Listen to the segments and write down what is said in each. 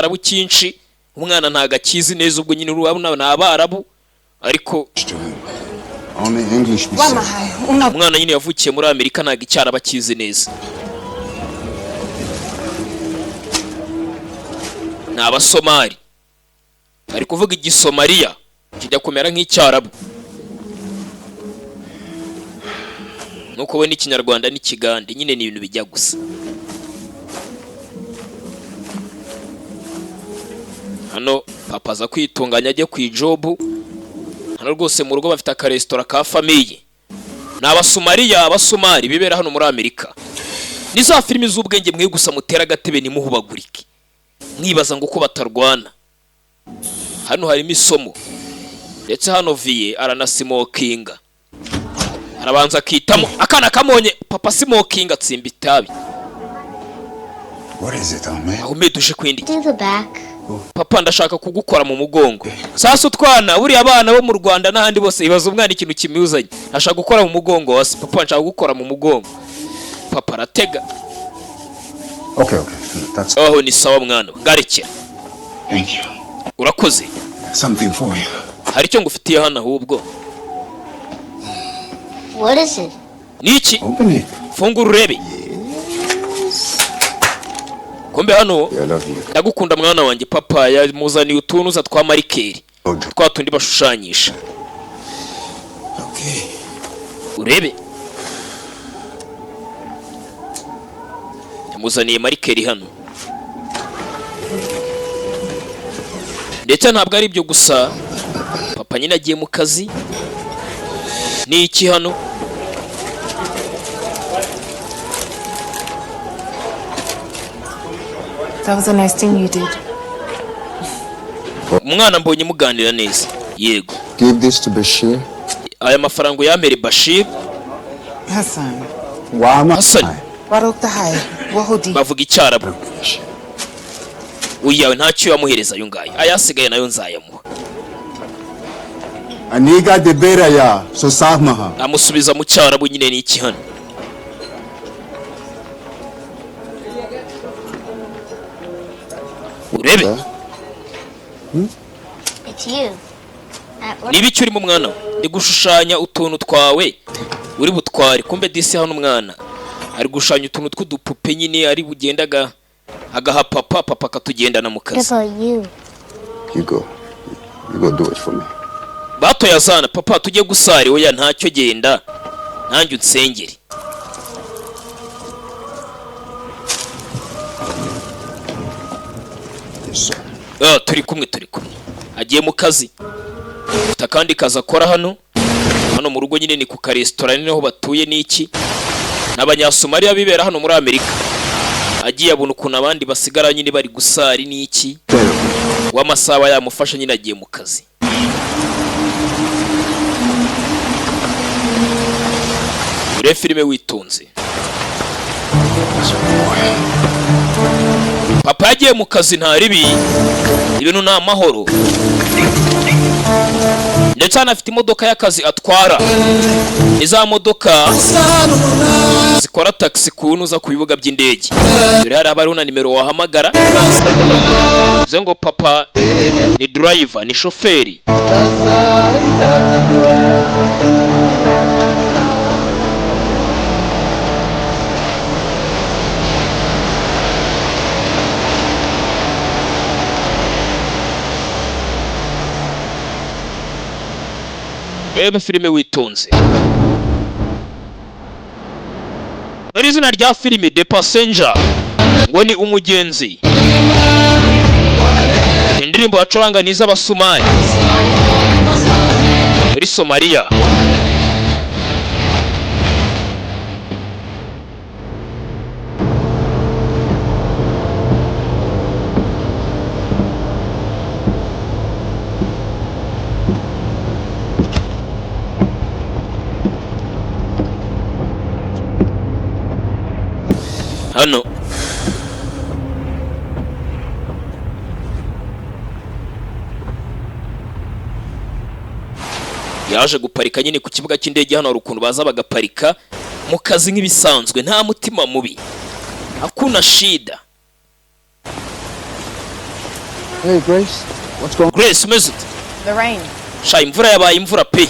arabu cyinshi umwana ntaga kizi neza ubwo nyine urabona n'abarabu ariko umwana nyine yavukiye muri Amerika ntaga icyara bakizi neza n'abasomali ari kuvuga igisomaliya kijya kumera nk'icyarabu nuko we n'ikinyarwanda n'ikigande nyine ni ibintu bijya gusa hano papa za kwitunganya ajye ku ijobu hano rwose mu rugo bafite akaresitora ka famiye n'abasomali bibera hano muri Amerika ni za filimi z'ubwenge mwe gusa mutera agatebe nimuhubagurike mwibaza ngo uko batarwana hano harimo isomo ndetse hano viye aranasimokinga arabanza akitamo akana kamonye papa simokinga atsimba itabi aho meduje kwindi papa ndashaka kugukora mu mugongo sasa utwana buri abana bo mu Rwanda n'ahandi bose ibaza umwana ikintu kimuzanye ashaka gukora mu mugongo wase papa nshaka gukora mu mugongo papa aratega okay that's oh ni sawa mwana garekera thank you urakoze something for you hari cyo ngufitiye hano ahubwo what is it niki open it fungura urebe kombe hano ndagukunda mwana wanjye papa yamuzaniye utunuza twa marikeri twa tundi bashushanyisha okay urebe yamuzaniye marikeri hano ndetse ntabwo ari ibyo gusa papa nyine agiye mu kazi ni iki hano That was a nice thing you did. umwana mbonye muganira neza yego give this to Bashir aya mafaranga yamere Bashir Hassan. Hassan Waroktahay. Wahudi. bavuga icyarabu uyawe ntacyo yamuhereza ayo ngayo ayasigaye nayo nzayamuha aniga de beraya so sahmaha amusubiza mu cyarabu nyine ni iki hano urebe it's you niba icyo urimo mwana ndi gushushanya utuntu twawe uri butware kumbe disi hano umwana ari gushushanya utuntu tw'udupupe nyine ari bugendaga agaha papa katugendana mu kazi you go do it for me batoya zana papa tujye gusari oya ntacyo genda nanjye unsengere turi kumwe agiye mu kazi ufite akandi kazi akora hano mu rugo nyine ni ku karesitora niho batuye n'iki n'abanyasomaliya bibera hano muri Amerika agiye abona ukuntu abandi basigara nyine bari gusari n'iki w'amasaba yamufasha nyine agiye mu kazi ure filime witonze papa yagiye mu kazi nta ribi ibintu nta mahoro ndetse anafite imodoka y'akazi atwara iza modoka zikora taxi kunuza ku bibuga by'indege dore hari abari na nimero wahamagara ze ngo papa ni driver ni shoferi reba filime witonze dore izina rya filime The Passenger ngo ni umugenzi indirimbo bacuranga ni iz'abasomali muri Somalia hano yaje guparika nyine ku kibuga cy'indege hano ukuntu baza bagaparika mu kazi nk'ibisanzwe nta mutima mubi hakuna shida Hey, Grace. What's going on? Grace umeze ute? The rain. Sha imvura yabaye imvura pe.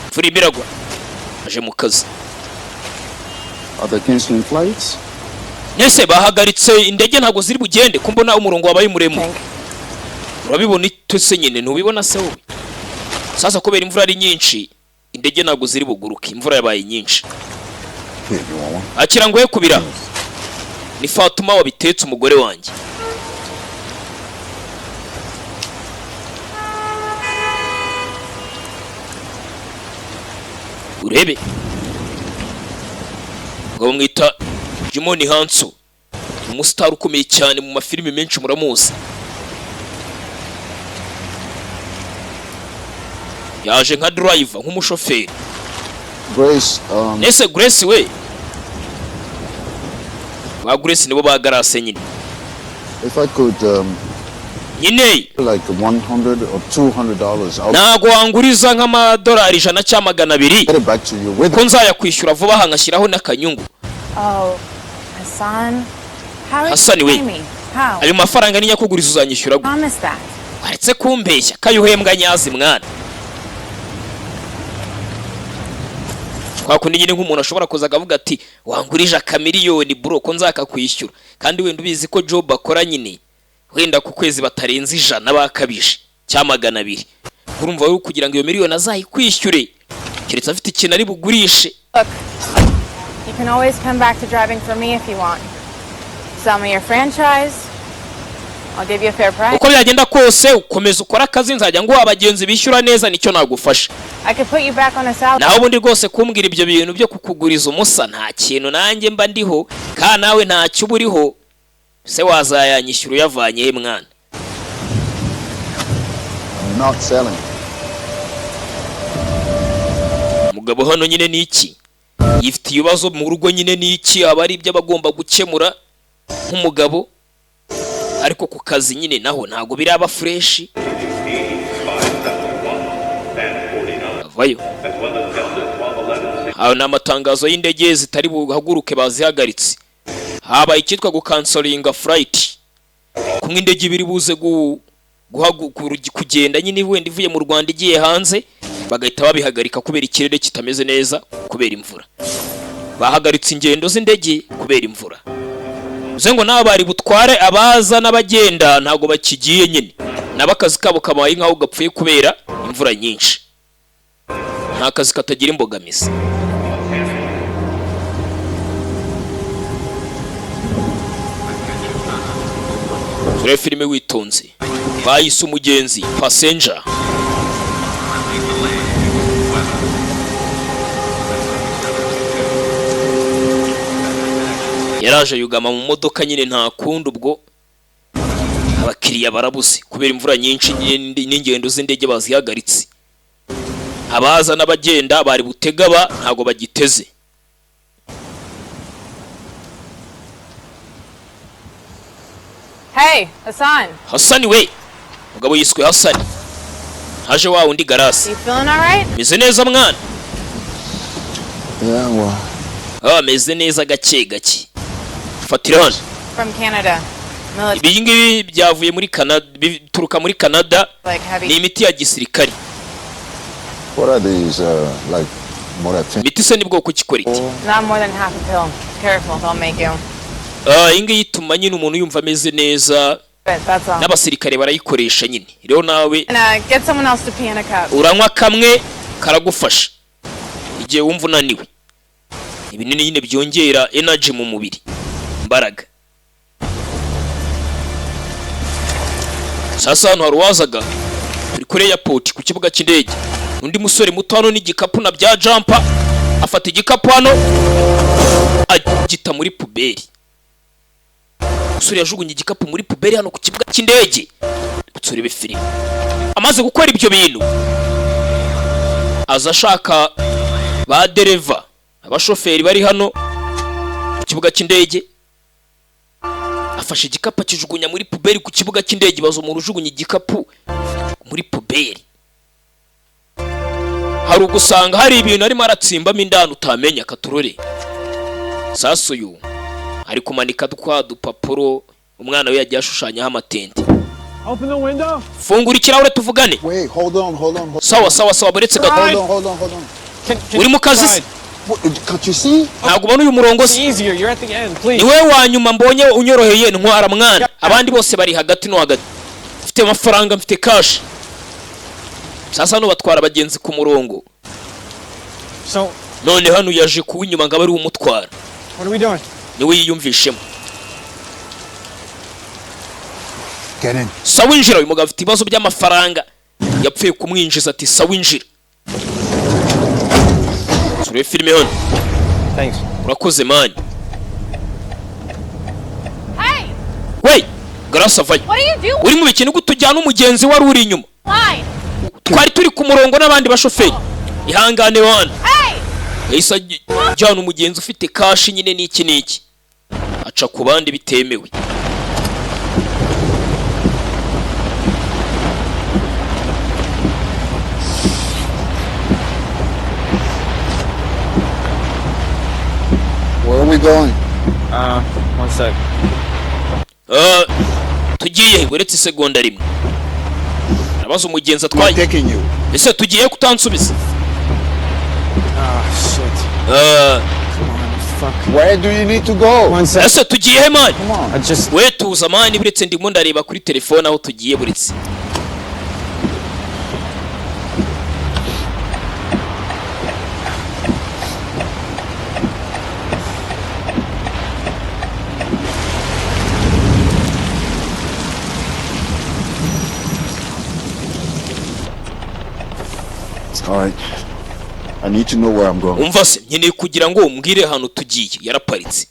Imvura imiragwa. Aje mu kazi. Are they canceling flights? Nese bahagaritse indege ntago ziri bugende kumbona umurongo wabaye muremure. Urabibona itose nyine ntubibona se wowe. Sasa kubera imvura ari nyinshi indege ntago ziri buguruke imvura yabaye nyinshi. Here, you want one? Akira ngo ye kubira. Ni Fatuma wabitetse umugore wanjye. Urebe. Ngo mwita Jimoni Hanso. Umustar ukomeye cyane mu mafilime menshi muramuzi. Yaje nka driver nk'umushoferi. Grace, Nese Grace we. Ba Grace nibo bagarase nyine. if I could, Nyine like $100 or $200, I'll ntago wanguriza nk'amadolari 100 cyangwa 200 get it back to you with ko nzayakwishyura vuba hangashyiraho n'akanyungu. Oh, Hassan. How are Hassan, you wait. paying me? How? Ayo mafaranga niyo kuguriza uzanyishyura gute? Promise that. Aretse kumbeshya kayuhembwa nyazi mwana. Kwa kundi nyine nk'umuntu ashobora kuza akavuga ati wangurije akamiliyoni bro ko nzakakwishyura kandi wenda ubizi ko job akora nyine wenda ku kwezi batarenze 100 bakabije cyangwa 200. Urumva rero kugira ngo iyo miliyoni azayikwishyure kiretse afite ikintu ari bugurishe. Look, you can always come back to driving for me if you want. Sell me your franchise. I'll give you a fair price. Uko byagenda kose ukomeza ukora akazi nzajya ngo abagenzi bishyura neza nicyo nagufasha. I could put you back on a salary. Naho bundi rwose kumbwira ibyo bintu byo kukuguriza umusa nta kintu nanjye mba ndiho ka nawe nta cyo buriho se wazayanyishyura uyavanye he mwana. I'm not selling. Mugabo hano nyine ni iki yifite ibibazo mu rugo nyine ni iki aba ari ibyo abagomba gukemura nk'umugabo ariko ku kazi nyine naho ntago biraba fresh. Avayo aho n'amatangazo y'indege zitari buhaguruke bazihagaritse. Haba ikitwa gucancelinga flight kumwe indege biri buze kugenda nyine wenda ivuye mu Rwanda igiye hanze bagahita babihagarika kubera ikirere kitameze neza kubera imvura. Bahagaritse ingendo z'indege kubera imvura. Uzengo n'abari butware abaza n'abagenda ntago bakigiye nyine nabakazi kabo kabaye nkaho gapfuye kubera imvura nyinshi. Nta kazi katagira imbogamizi. Turi filime witonze. Bayise umugenzi passenger. Yaraje yugama mu modoka nyine nta kundi ubwo abakiriya barabuze kubera imvura nyinshi n'ingendo z'indege bazihagaritse. Abaza n'abagenda bari butegaba ntago bagiteze. Hey, Hassan. Hassan we. Mugabo yiswe Hassan. Haje wa undi garasi. You feeling all right? Meze neza mwana. Yeah, well. Meze neza gake gake. Fatira hano. From Canada. Ibi ngibi byavuye muri Canada bituruka muri Canada. Like heavy. Ni imiti ya gisirikari. What are these, like, more than 10? Imiti se ni bwoko kikora iti? Not more than half a pill. Careful, they'll make you. Ingi yituma nyine umuntu yumva ameze neza. That's all. N'abasirikare barayikoresha nyine. Rero nawe And get someone else to pee in a cup. uranywa kamwe karagufasha. Igihe wumva unaniwe. Ibinini nyine byongera energy mu mubiri. Imbaraga. Sasa hano haruwazaga turi kuri airport ku kibuga cy'indege. Undi musore muto hano n'igikapu na bya jumper afata igikapu hano agita muri puberi. Musore yajugunye igikapu muri puberi hano ku kibuga cy'indege. Utsuribe filime. Amaze gukora ibyo bintu aza ashaka ba dereva abashoferi bari hano ku kibuga cy'indege. Afashe igikapu kijugunya muri puberi ku kibuga cy'indege bazo mu rujugunye igikapu muri puberi. Hari ugusanga hari ibintu arimo aratsimbamo indano utamenya katurore. Sasa uyu ari kumanika dupapuro umwana we yagiye ashushanyaho amatente. Open the window. Fungura ikirahure tuvugane. Wait, hold on. Sawa buretse gato. Hold on. Uri mu kazi. Can't you see? Ntabwo ubona uyu murongo It's se. easier. You're at the end, please. Niwe wa nyuma mbonye unyoroheye ntwara mwana. Abandi bose bari hagati no hagati. Mfite amafaranga, mfite cash. Sasa no batwara abagenzi ku murongo. So, None hano yaje kuwinyuma ngo abari umutwara. what are we doing? Niwe yiyumvishemo. Get in. Sawinjira uyu mugabo afite ibibazo by'amafaranga. Yapfuye kumwinjiza ati sawinjira. Sure filime hano. Thanks. Urakoze man. Hey! Wey, Grace avaye. What are you doing? Uri mu bikintu gutujyana umugenzi wari uri inyuma. Line! Twari turi ku murongo n'abandi bashoferi. Ihangane wana. Hey! Yahise ajyana umugenzi ufite kashi nyine n'iki. Aca ku bandi bitemewe. Where are we going? One sec. Tugiye buretse isegonda rimwe. Nabaza umugenzi I'm atwaye. taking you. Ese tugiye kutansubiza. Shit. Fuck. Where do you need to go? One sec. Ese tugiye he man? Come on. I just. We tuza mani buretse ndimo ndareba kuri telefone aho tugiye buretse. All right. I need to know where I'm going. Umva se nkeneye kugira ngo umbwire hano tugiye. Yaraparitse.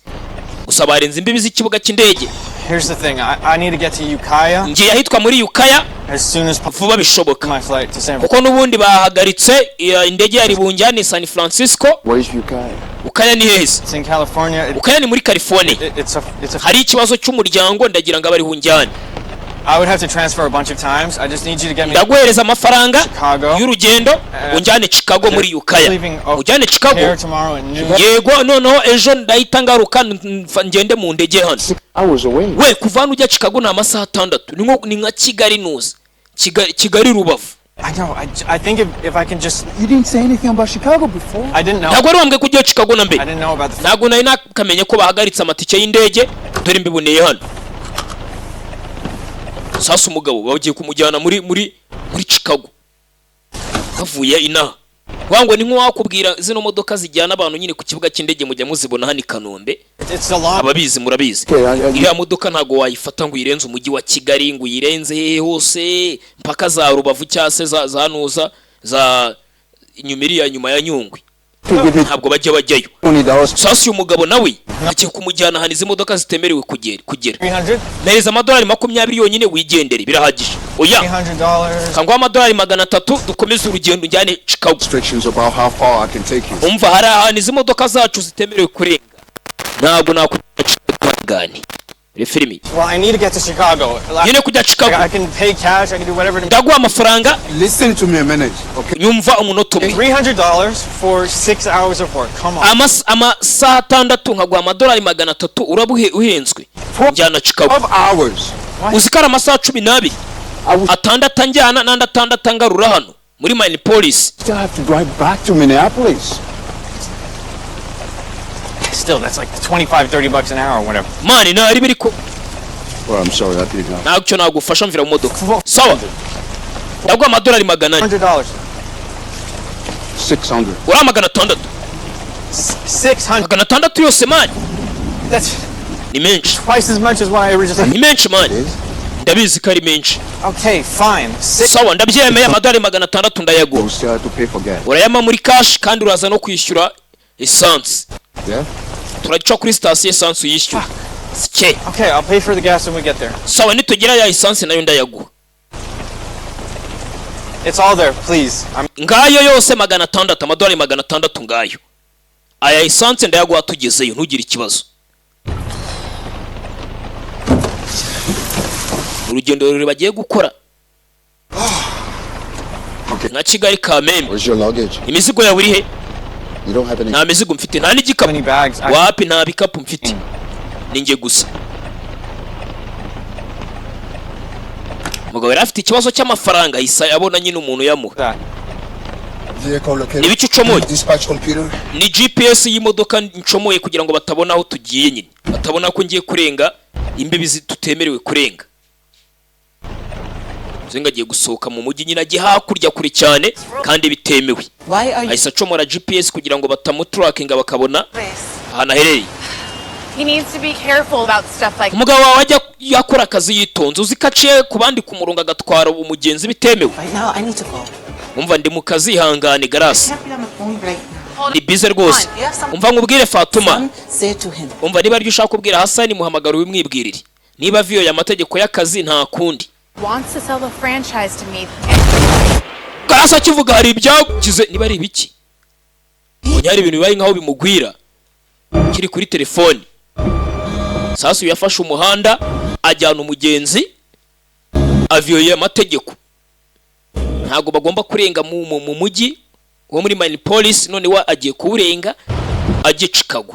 Gusa barenze imbibi z'ikibuga cy'indege. Here's the thing. I need to get to Ukiah Ngiye ahitwa muri Ukiah as soon as possible. vuba bishoboka. My flight to San Kuko nubundi bahagaritse indege yari bunjyane San Francisco. Where's Ukiah? Ukiah ni heza. It's in California. Ukiah ni muri California. It's a. Hari ikibazo cy'umuryango ndagira ngo abari bunjyane. I would have to transfer a bunch of times. I just need you to get me Ndaguhereza amafaranga Chicago. y'urugendo unjyane Chicago muri Ukiah. Ujyane Chicago. Here tomorrow in New York. Yego noneho ejo ndahita ngaruka ngende mu ndege hano. 6 hours away. We kuva hano ujya Chicago ni amasaha 6. Ni nka Kigali nuza. Kigali Rubavu. I know. I think if I can just. You didn't say anything about Chicago before. I didn't know. Ntabwo ari wambwe kujya Chicago na I mbere. didn't know about the. Ntabwo nari nakamenye ko bahagaritse amatike y'indege dore mbiboneye hano. Sasa umugabo bagiye kumujyana muri Chicago. Bavuye inaha. Wango ni nko wakubwira zino modoka zijyana abantu nyine ku kibuga cy'indege mujya muzibona hano i Kanombe. It's a lot. Ababizi murabizi. Iriya modoka ntago wayifata ngo uyirenze umujyi wa Kigali ngo uyirenze hehe hose mpaka za Rubavu cyase za Nuza za inyumiriya nyuma ya Nyungwe. Ntabwo bajya bajyayo. Sasa uyu mugabo nawe agiye kumujyana hano izi modoka zitemerewe kugera. 300. Neza amadolari 20 yonyine wigendere birahagije. Oya. $300. Kangwa amadolari 300 dukomeze urugendo njyane Chicago. Restrictions about how far I can take you. Umva hari ahantu izi modoka zacu zitemerewe kurenga. Ntabwo nakugani. Refirimi. Well, I need to get to Chicago. Yene kujya Chicago. I can pay cash. I can do whatever. Ndaguha amafaranga. Listen to me a minute, okay? Nyumva umunota umwe. $300 for 6 hours of work. Come on. Amasaha 6 nkaguha amadolari 300 urabuhe uhenzwe. Njyana Chicago. 12 hours. Uzikara amasaha 12. Atandatu njyana nandi atandatu ngarura hano muri Minneapolis. Still have to drive back to Minneapolis. Still, that's like $25-30 an hour or whatever. Mani nari biriko. Well, I'm sorry, I didn't know. Nacyo nagufasha mvira mu modoka. Sawa. Ndaguha amadolari 400. $100. 600. Ura 600. 600. 600 yose mani. That's Ni menshi. twice as much as what I originally. Ni menshi mani. Ndabizi ko ari menshi. Okay, fine. Sawa ndabyemeye amadolari 600 ndayaguha. We still have to pay for gas. Urayama muri cash kandi uraza no kwishyura essence. Yeah? Turaca kuri station essence uyishyura. Sike. Okay, I'll pay for the gas when we get there. Sawa nitugera ya essence nayo ndayaguha. It's all there, please. Ngayo yose 600 amadolari 600 ngayo. Aya essence ndayaguha tugezeyo ntugire ikibazo. Urugendo ruri bagiye gukora. Okay. Nka Kigali Kamembe. Where's your luggage? Imizigo yawe iri he? You don't have any. Nta mizigo mfite nta How n'igikapu. many bags? Wapi nta bikapu mfite. Ninjye gusa. umugabo yari afite ikibazo cy'amafaranga yisa yabona nyine umuntu yamuha. Ni biki ucomoye? Ni GPS y'imodoka ncomoye kugira ngo batabona aho tugiye nyine, batabona ko ngiye kurenga imbibi tutemerewe kurenga. Zenga agiye gusohoka mu mujyi nyine agiye hakurya kure cyane kandi bitemewe. Ahise acomora GPS kugira ngo batamutrackinga bakabona ahantu aherereye. He needs to be careful about stuff like Umugabo wawe ajya yakora akazi yitonze, uzikaciye ku bandi ku murongo agatwara umugenzi bitemewe. Umva ndi mu kazi ihangane Garasi. Ni bize rwose. Umva nkubwire Fatuma. Umva niba ari ushaka kubwira Hasani muhamagara wimwibwirire. Niba viyo ya mategeko y'akazi nta kundi. wants to sell the franchise to me. Garasi akivuga hari ibyagize niba ari ibiki. Onyari ibintu bibaye nkaho bimugwira. Kiri kuri telefone. Sasa yafashe umuhanda ajyana umugenzi aviyoye amategeko. Ntago bagomba kurenga mu mujyi wo muri Minneapolis, none wa agiye kurenga agiye Chicago.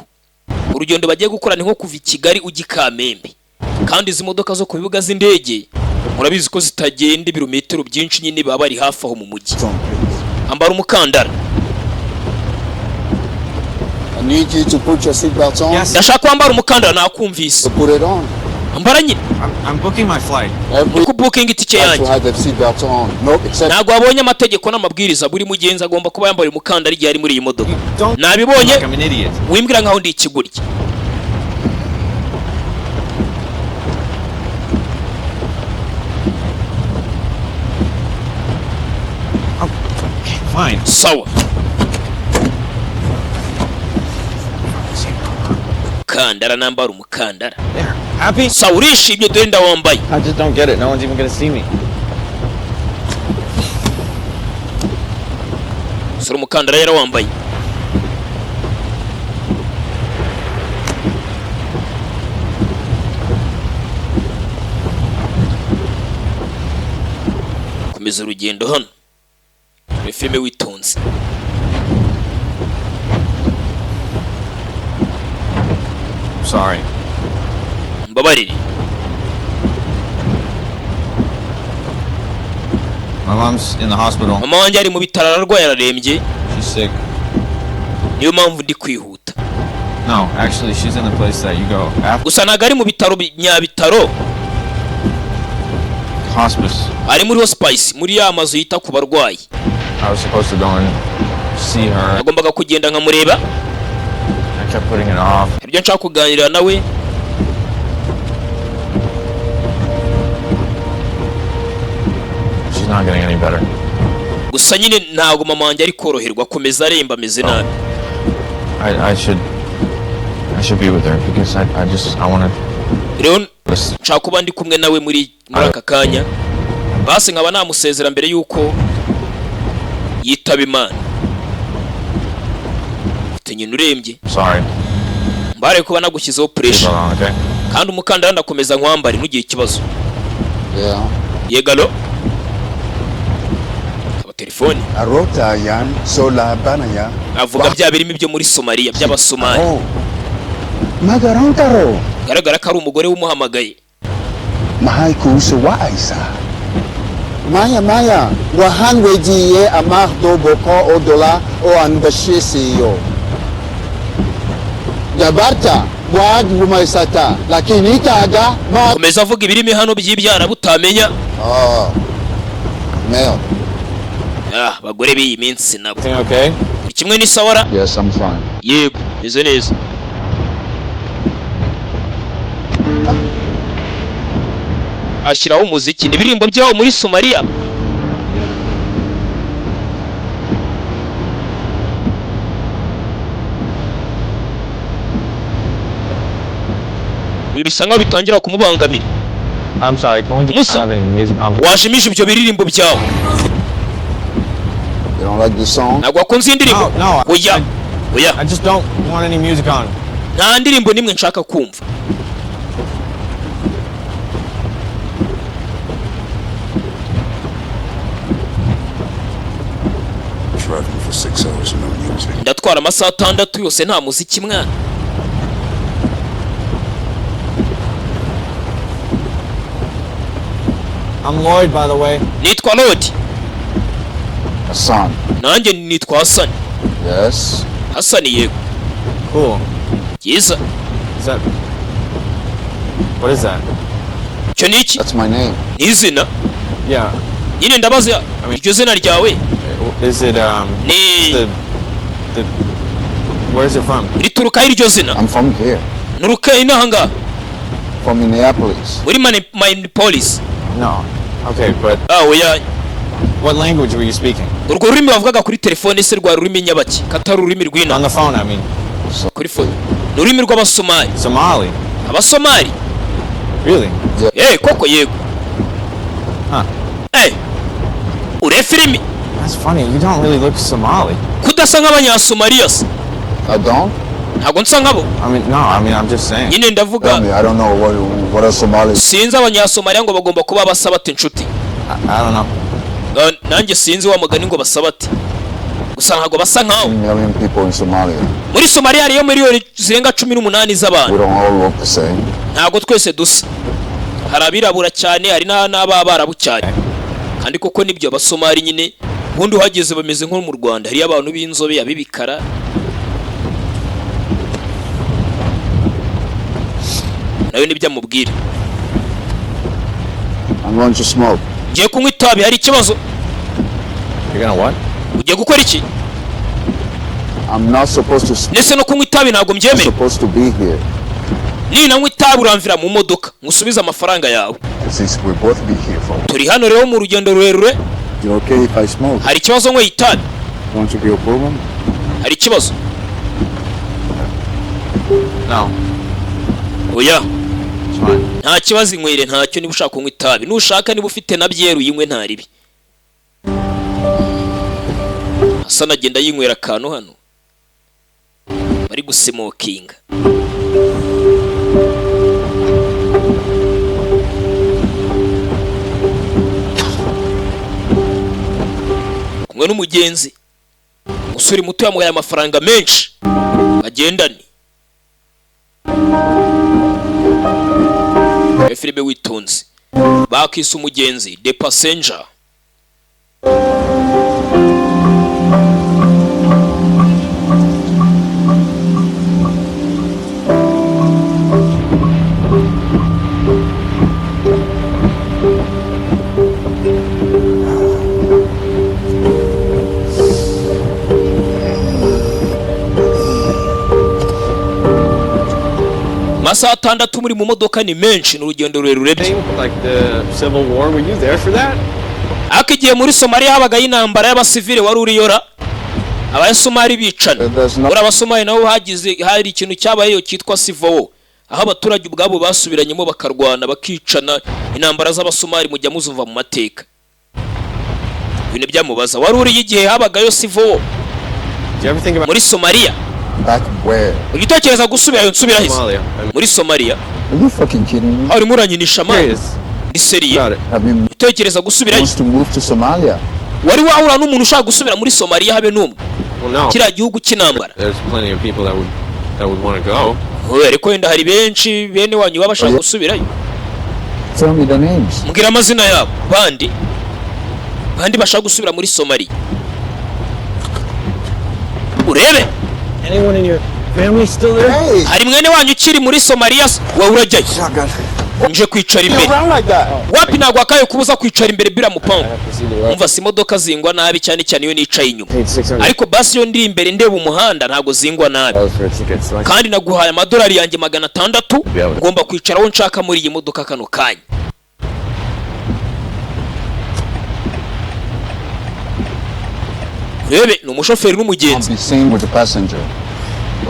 Urugendo bagiye gukora ni nko kuva Kigali ujya Kamembe. Kandi izi modoka zo ku bibuga z'indege murabizi ko zitagenda ibirometero byinshi nyine baba bari hafi aho mu mujyi. Ambara umukandara. I need you to put your seatbelt on. Yes. Ndashaka kwambara umukandara nakumvise. Put it on. Ambara nyine. I'm booking my flight. Ku booking itike Have to yanjye. have the seatbelt on. No exception. Ntago abonye amategeko n'amabwiriza buri mugenzi agomba kuba yambara umukandara igihe ari muri iyi modoka. Don't Nabibonye. like I'm an idiot. Wimbwira nkaho ndi ikigurye. Fine. Sawa. Kandara nambara umukandara. There. Happy? Sawa urishimye dore ndawambaye. I just don't get it. No one's even gonna see me. Sura umukandara yarawambaye. Komeza urugendo hano. Filime witonze. Sorry. Mbabarire. My mom's in the hospital. Mama wanjye ari mu bitaro ararwaye ararembye. She's sick. Niyo mpamvu ndi kwihuta. No, actually, she's in the place that you go after Gusa ntago ari mu bitaro nyabitaro. hospice. Ari muri hospice muri ya mazu yita ku barwayi. I was supposed to go and see her. Nagombaga kugenda nkamureba. I kept putting it off. Ibyo nshaka kuganira nawe. She's not getting any better. Gusa nyine ntago mama wanjye ari koroherwa komeza aremba ameze nabi. I should be with her because I want to. Rero nshaka kuba ndi kumwe nawe muri aka kanya. Basi nkaba namusezera mbere yuko yitaba Imana. Nyine urembye. Sorry. Mbare kuba nagushyizeho pressure. Okay. Kandi umukandara ndakomeza nkwambare ntugire ikibazo. Yeah. Yegalo. Telefone. Arota yan sola banaya. Avuga bya birimo ibyo muri Somalia by'abasomali. Oh. Magarontaro. Garagara ko ari umugore wumuhamagaye. Mahai kuso wa Aisa. Maya wahanwegiye amahdo boko odola o anbashisiyo. Jabarta wad bumaisata lakini taga ma Komeza avuga ibirimo hano by'ibyara butamenya. Male. Bagore b'iyi minsi nabo. Everything okay? Kimwe ni sawara. Yes, I'm fine. Yego, izo neza. Ashyiraho umuziki n'ibirimbo byaho muri Somalia. Bisa nkaho bitangira kumubangamira. I'm sorry. Can we just have any music on? Washimije ibyo biririmbo byawe. You don't like this song? Ntabwo wakunze indirimbo. No. Oya. I just don't want any music on. Nta ndirimbo nimwe nshaka kumva. Driving for 6 hours and no music. Ndatwara amasaha 6 yose nta muziki mwana. I'm Lloyd, by the way. nitwa Lodi. Hassan. Nanjye nitwa Hassan. Yes. Hassan yego. Cool. Yiza. Is that... What is that? Cyo niki? That's my name. Nizina. Yeah. Nyine ndabaza iryo zina ryawe. Is it, Ni the... Where's it from? rituruka iryo zina. I'm from here. Nuruka inahanga. From Minneapolis. Muri Minneapolis. No. Okay, but... Oya. What language were you speaking? Urwo rurimi bavugaga kuri telefone se rwa rurimi nyabaki katari ururimi rw'ina. On the phone, I mean. Kuri phone. Ururimi rw'Abasomali. Somali. Abasomali. Really? Koko yego. Huh. Ure filimi. That's funny. You don't really look Somali. Kudasa nk'Abanyasomaliya se. I don't? Ntago nsa nkabo. I'm just saying. Nyine ndavuga. I don't know what are Somalis. Sinzi Abanyasomaliya ngo bagomba kuba basabate inshuti. I don't know. Nanjye sinzi wa mugani ngo basabate. Gusa ntago basa nkaho. Million people in Somalia. Muri Somalia hariyo miliyoni zirenga 18 z'abantu. We don't all look the same. Ntago twese dusa. Hari abirabura cyane, hari n'abarabu cyane. Kandi koko nibyo Abasomali nyine bundi uhageze bameze nko mu Rwanda. Hari abantu b'inzobe abibikara. Nayo nibyo amubwira. I'm going to smoke. Ngiye kunywa itabi hari ikibazo. You're gonna what? Ugiye gukora iki? I'm not supposed to smoke. Nese no kunywa itabi ntago mbyemeye. I'm supposed to be here. Ni nanywa itabi uramvira mu modoka musubiza amafaranga yawe. Since we both be here for. Turi hano rero mu rugendo rurerure. You okay if I smoke? Hari ikibazo nkwe itabi. Want to be a problem? Hari ikibazo. No. Oya. It's fine. Nta kibazo inywere ntacyo niba ushaka kunywa itabi. Nushaka niba ufite na byeru yinywe ntaribi. Asa nagenda yinywera akantu hano. Bari gusemokinga. Kumwe n'umugenzi. Musuri muto yamuhaye amafaranga menshi. Bagendane. Filime witonze. Bakise umugenzi The Passenger. Masaha 6 muri mu modoka ni menshi n'urugendo rurerure. Like the Civil War, were you there for that? Akigiye muri Somalia habaga y'intambara y'abasivile wari uriyora. Abasomali bicana. Uri Abasomali nabo hari ikintu cyabayeyo cyitwa Civil War. Aho abaturage ubwabo basubiranyemo bakarwana bakicana intambara z'Abasomali mujya muzumva mu mateka. Ibintu byamubaza wari uri igihe habagayo Civil War. Muri Somalia. Back where? Ugitekereza gusubirayo nsubira hise. Muri Somalia. Are you fucking kidding me? Hari muranyinisha man. Ni seriye. Utekereza gusubirayo. Wants to move to Somalia. Wari wahura n'umuntu ushaka gusubira muri Somalia habe n'umwe. Well, no. Kira gihugu kinambara. There's plenty of people that would want to go. Ariko wenda hari benshi bene wanyu babashaka gusubirayo. Tell me the names. Mbwira amazina yabo. Bandi bashaka gusubira muri Somalia. Urebe. Anyone in your family still there? Hey. Hari mwene wanyu ukiri muri Somalia wa urajyayo. Nje kwicara imbere. Wapi nagwa akaye kubuza kwicara imbere bila mupango. Umva si imodoka zingwa nabi cyane cyane iyo nicaye inyuma. Ariko basi yo ndi imbere ndeba umuhanda ntago zingwa nabi. Kandi naguhaye amadolari yanjye 600 ngomba kwicara aho nshaka muri iyi modoka kano kanya. Rebe ni umushoferi n'umugenzi.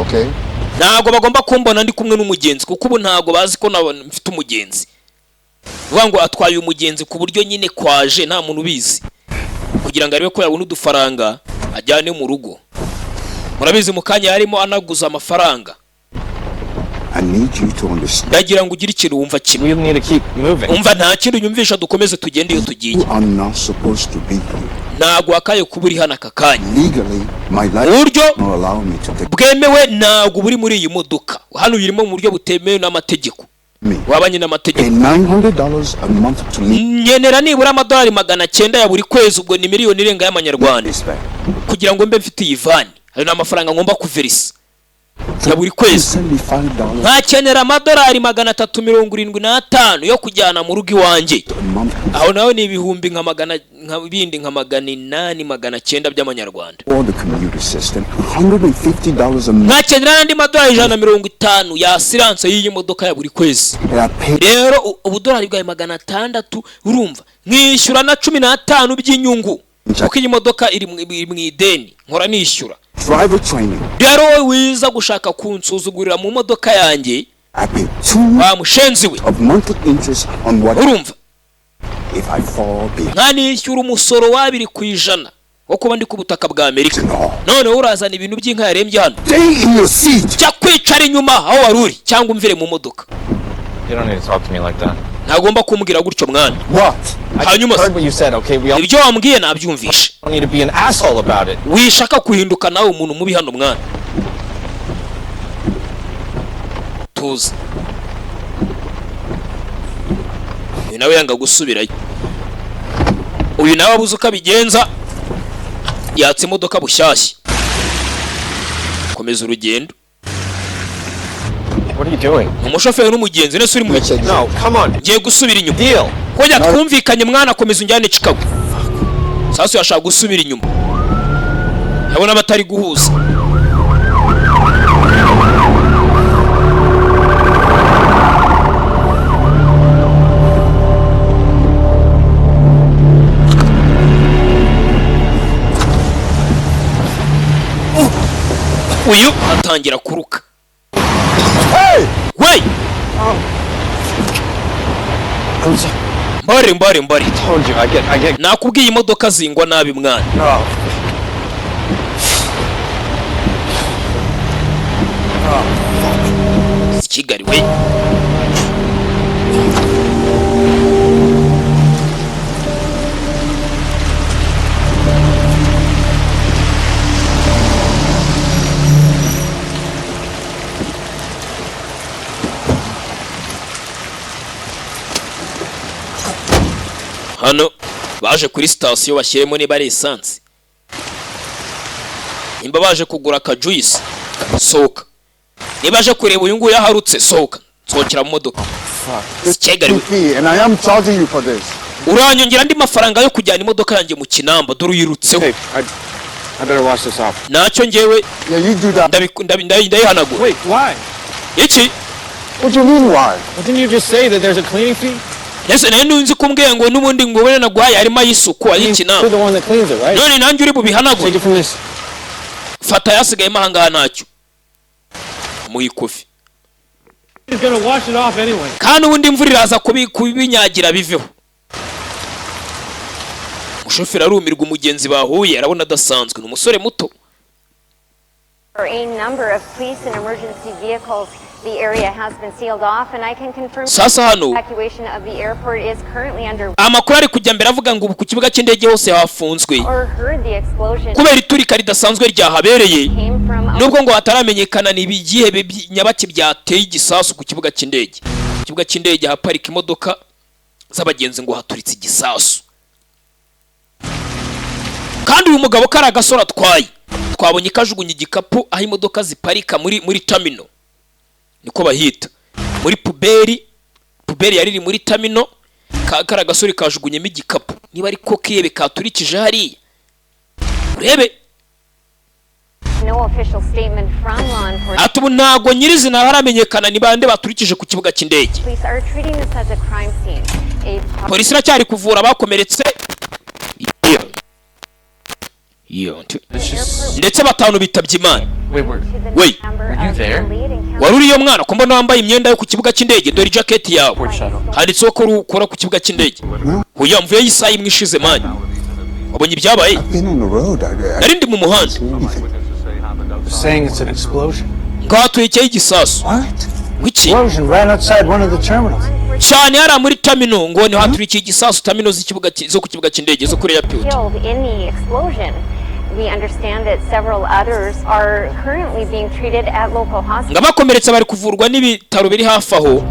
Okay? Ntago bagomba kumbona ndi kumwe n'umugenzi kuko ubu ntago bazi ko mfite umugenzi. Vuga ngo atwaye umugenzi ku buryo nyine kwaje nta muntu ubizi. Kugira ngo arebe ko yabona udufaranga ajyane mu rugo. Murabizi mukanya yarimo anaguza amafaranga. I need you to understand. Ndagira ngo ugire ikintu wumva kimwe. We need to keep moving. Umva nta kintu nyumvisha dukomeze tugende iyo tugiye. You are not supposed to be here. Ntago akaye kuburi hana kakanya. Legally, my life Buryo not allow me to take. bwemewe ntago buri muri iyi modoka. Hano yirimo mu buryo butemewe n'amategeko. wabanye n'amategeko. $900 a month to live. Nyenera nibura amadolari 900 ya buri kwezi, ubwo ni miliyoni irenga y'amanyarwanda, kugira ngo mbe mfite iyi vani. Ayo n'amafaranga ngomba kuverisa ya buri kwezi. Nkakenera amadolari 375 yo kujyana mu rugo iwanjye. Aho nawe ni ibihumbi nka 800 by'amanyarwanda. Nkakenera n'andi madolari 150 ya asiranse y'iyi modoka ya buri kwezi. Rero ubudolari bwa 600 urumva nkishyura na 15 by'inyungu, kuko iyi modoka iri mu ideni nkora nishyura. Rero wowe wiza gushaka kunsuzugurira mu modoka yanjye, wa mushenzi we, urumva nkanishyura umusoro wa 2% wo kuba ndi ku butaka bwa Amerika. None urazana ibintu by'inka yarembye hano. Cya kwicara inyuma aho waruri cyangwa umvire mu modoka. You don't need to talk to me like that. Ntagomba kumbwira gutyo mwana. Hanyuma ibyo wambwiye nabyumvishe. I don't need to be an asshole about it. Wishaka kuhinduka nawe umuntu mubi hano mwana. Tuza. Uyu nawe yanga gusubirayo. Uyu nawe abuze uko abigenza, yatse imodoka bushyashya. Komeza urugendo. What are you doing? Umushoferi n'umugenzi nese uri mu No, come on. Ngiye gusubira inyuma. Deal. Kujya twumvikanye mwana, komeza unjyane Chicago. Sasa yashaka gusubira inyuma. Yabona batari guhuza. Uyu atangira kuruka. Hey! Wait! Mbare. Told you, I get. Nakubwiye imodoka zingwa nabi mwana. No. Kigali we. Hano baje kuri station bashyiremo niba ari essence. Nimba baje kugura ka juice, soka. Niba baje kureba uyu nguyu yaharutse, soka. Sokera mu modoka. And I am charging you for this. Uranyongera ndi mafaranga yo kujyana imodoka yanjye mu Kinamba, dore uyirutseho. Hey, I better wash this off. Nacyo ngewe Yeah, you do that. ndayihanagura. Wait, why? Iki? What do you mean why? Well, didn't you just say that there's a cleaning fee? Ese nzi kumbwiye ngo nubundi ngo wene nagwaye harimo ayisuku ayikina. You're the one that cleans it, right? None nanjye uri bubihanagura. Take it from this. Fata yasigaye mahanga ntacyo. Muyi kofi. He's gonna wash it off anyway. Kandi ubundi imvura iraza kubinyagira biveho. Umushoferi arumirwa umugenzi bahuye, arabona adasanzwe ni umusore muto. For a number of police and emergency vehicles, the area has been sealed off, and I can confirm Sasa hano evacuation of the airport is currently underway. amakuru ari kujya mbere avuga ngo ku kibuga cy'indege hose hafunzwe Or heard the explosion kubera iturika ridasanzwe ryahabereye, came from nubwo ngo hataramenyekana ni ibigihe nyabaki byateye igisasu ku kibuga cy'indege. Ku kibuga cy'indege haparika imodoka z'abagenzi ngo haturitse igisasu. Kandi uyu mugabo kari agasora atwaye, twabonye kajugunye igikapu aho imodoka ziparika muri terminal, niko bahita muri puberi yari iri muri terminal. Kari agasore kajugunyemo igikapu, niba ari ko kiyebe katurikije hariya urebe. no official statement from law enforcement. Atubu ntago nyirizina haramenyekana ni bande baturikije ku kibuga cy'indege. Police are treating this as a crime scene. Polisi iracyari kuvura abakomeretse ndetse batanu bitabye Imana. Wait, wari uriyo mwana ko mbona wambaye imyenda yo ku kibuga cy'indege, dore jacket yawe handitseho ko ukora ku kibuga cy'indege. Huya mvuye y'isaha imwe ishize manya, wabonye ibyabaye? Nari ndi mu muhanda. Saying it's an explosion. Ngatuye igisasu. Wiki? Explosion right outside one of the terminals. Cyane yari muri terminal ngo ni haturikiye igisasu terminal z'ikibuga zo ku kibuga cy'indege zo kuri airport. Killed in the explosion. We understand that several others are currently being treated at local hospitals. Ngabakomeretse bari kuvurwa n'ibitaro biri hafi aho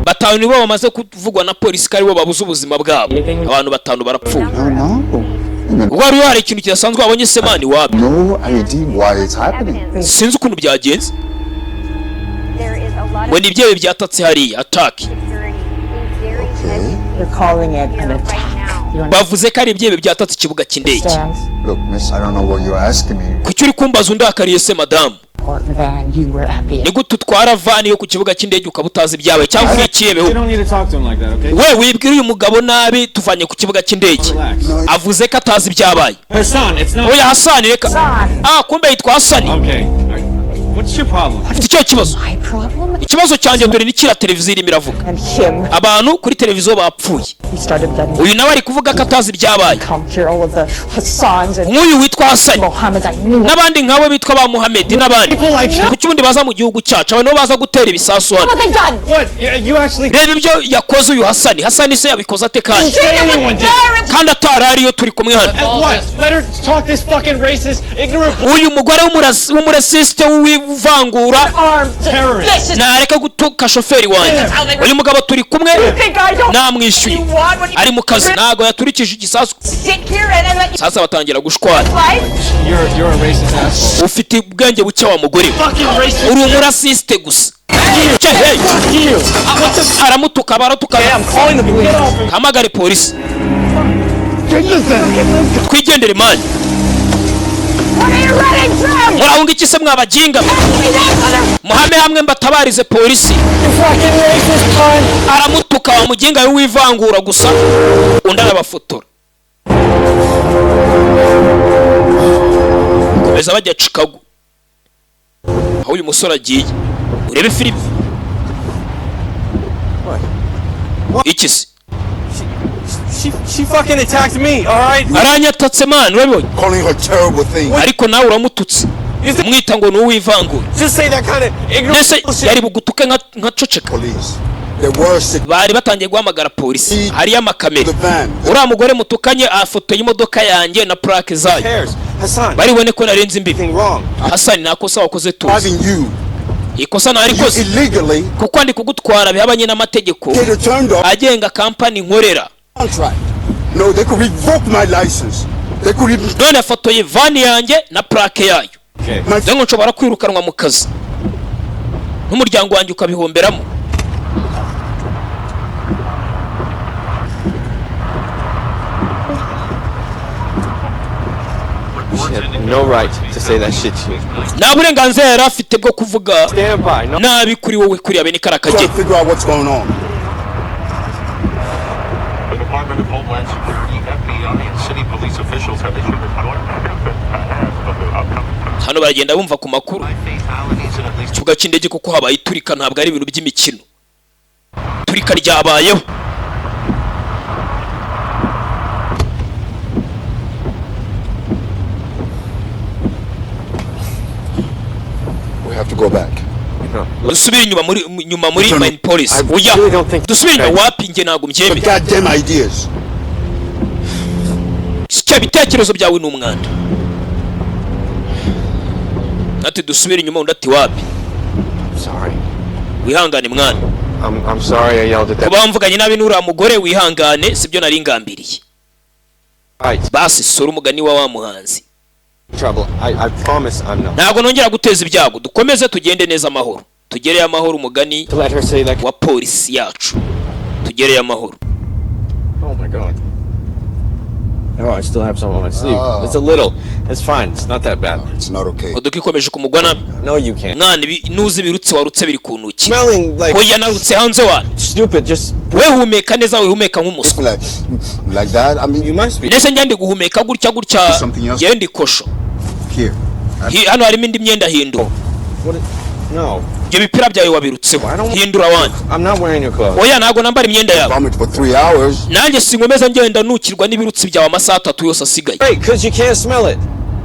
batanu nibo bamaze kuvugwa na polisi ko aribo babuze ubuzima bwabo. Abantu batanu barapfuye. Wari hari ikintu kidasanzwe wabonye semani wapi? No idea why it's happening. Sinzi ukuntu byagenze. Ngo ni ibyewe byatatse hariya attack. You're calling it an attack. Bavuze ko ari ibyewe byatatse ikibuga cy'indege. Look, miss, I don't know what you're asking me. Kuki uri kumbaza undakariye se madamu? Ni gute utwara vani yo ku kibuga cy'indege ukaba utazi ibyawe cyangwa ukiyebeho? We wibwira uyu mugabo nabi tuvanye ku kibuga cy'indege. Avuze ko atazi ibyabaye. Oya Hasani reka. Kumbe yitwa Hasani. What's your problem? Afite icyo kibazo. Ikibazo cyanjye dore ni kira televiziyo irimo iravuga. Abantu kuri televiziyo bapfuye. Uyu nawe ari kuvuga ko atazi ibyabaye. Nk'uyu witwa Hasani. N'abandi nkawe bitwa ba Muhammad n'abandi. Kuki ubundi baza mu gihugu cyacu abantu baza gutera ibisasu hano? Reba ibyo yakoze uyu Hasani. Hasani se yabikoze ate kandi? Kandi atari ariyo turi kumwe hano. Uyu mugore w'umurasiste uvangura nareka gutuka shoferi wanjye. Uyu mugabo turi kumwe namwishyuye ari mu kazi ntago yaturikije igisasu. Sasa batangira gushwana. Ufite ubwenge buke wa mugore uri umurasiste gusa. Aramutuka baratuka. Hamagare polisi twigendere mani. Murahunga iki se mwabajinga? Muhame hamwe mbatabarize polisi. Aramutuka wa mujinga w'ivangura gusa undi arabafotora. Komeza bajya Chicago aho uyu musore agiye. Urebe filime iki se? She fucking attacked me, all right? Aranyatatse man wabonye. Calling her terrible thing. Ariko nawe uramututse. Mwita ngo n'uwivangura. Just say that kind of ignorant. Yari bugutuke nka coceka. Police. There were bari batangiye guhamagara polisi. Hari amakamera. Uriya mugore mutukanye afotoye imodoka yanjye na plaque zayo. Bari bone ko narenze imbibi. Hasani nakosa wakoze tuzi. Ikosa narikoze kuko ndi kugutwara bihabanye n'amategeko agenga company nkorera. No, they could revoke my license. They could none afotoye van yanjye na plaque yayo. Ndengo nshobora kwirukanwa mu kazi n'umuryango wanjye ukabihomberamo. No right to say that shit to you. Nta burenganzira yari afite bwo kuvuga nabi kuri wowe kuri abene karakage. Figure out what's going on. The Department of Homeland Security, FBI, and city police officials have issued reports of the upcoming. Hano bagenda bumva ku makuru. Kibuga cy'indege kuko habaye iturika ntabwo ari ibintu by'imikino. Turika ryabayeho. We have to go back. Dusubire nyuma muri main police. Oya. Dusubire nyuma wapi nge ntago mbyeme. Goddamn ideas. Sicyo bitekerezo byawe n'umwanda. Ati dusubire nyuma undati wapi? Sorry. Wihangane mwana. I'm sorry I yelled at that. Kubamvuganye nabi n'ura mugore wihangane sibyo nari ngambiriye. Basi sura umugani wa muhanzi. Trouble. I promise I'm not. Ntago nongera guteza ibyago. Dukomeze tugende neza amahoro. Tugereye amahoro umugani wa polisi yacu. Tugereye amahoro. Oh my god. Oh, I still have some on my sleeve. It's a little. It's fine. It's not that bad. It's not okay. Oduki komeje kumugwana. No, you can't. Mwana nuzi birutse warutse biri kunuki. Smelling like. Oya narutse hanze wa. Stupid. Just. We humeka neza we humeka nk'umuswa. Like that. I mean, you must be. Nese njye ndi guhumeka gutya yendi kosho. Here. Hano harimo indi myenda hindu. No. Ibyo bipira byawe wabirutseho. Hindura wandi. I'm not wearing your clothes. Oya ntago nambara imyenda yawe. Vomit for 3 hours. Nanjye singomeza ngenda nukirwa n'ibirutsi byawe amasaha 3 yose asigaye. Hey, cuz you can't smell it.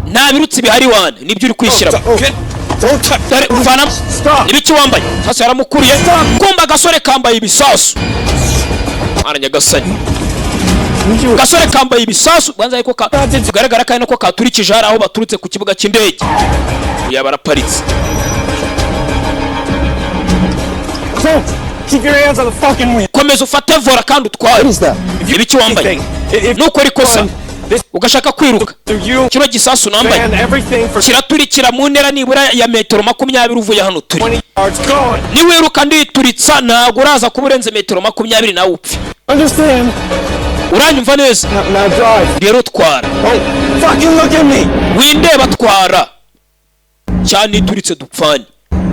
Nta birutsi bihari wane nibyo uri kwishyira. Don't touch. Ufana. Ibiki wambaye? Sasa yaramukuriye. Kumba gasore kambaye ibisasu. Aranyagasani. Gasore kambaye ibisasu banza ariko kugaragara kandi ko katurikije hari aho baturutse ku kibuga cy'indege. Yaba araparitse. Keep your hands on the fucking wheel. komeza ufate vora kandi utware. Ibiki wambaye nukora ikosa ugashaka kwiruka, kino gisasu nambaye kiraturikira mu ntera nibura ya metero 20 uvuye hano turi. Niwiruka ndituritsa ntabwo uraza kuba urenze metero 20 nawe upfe. Uranyumva neza? Rero twara. Windeba twara cyane ituritse dupfanye.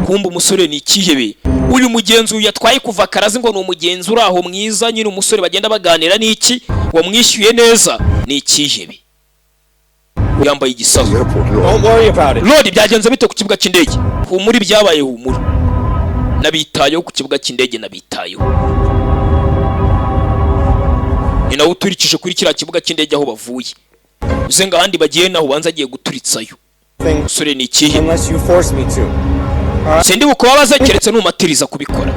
Kumba umusore ni ikihebe. Uyu mugenzi yatwaye kuva karazi ngo ni umugenzi uraho mwiza, nyine umusore bagenda baganira n'iki wamwishyuye neza ni ikihebe. Yambaye igisasu. Lord byagenze bite ku kibuga cy'indege? Humuri byabaye humura. Nabitayeho ku kibuga cy'indege nabitayeho. Ni nawe uturikije kuri kiriya kibuga cy'indege aho bavuye. Uzenga handi bagiye naho banza agiye guturitsayo. Umusore ni ikihebe. Sindi bukubabaza keretse numatiriza kubikora.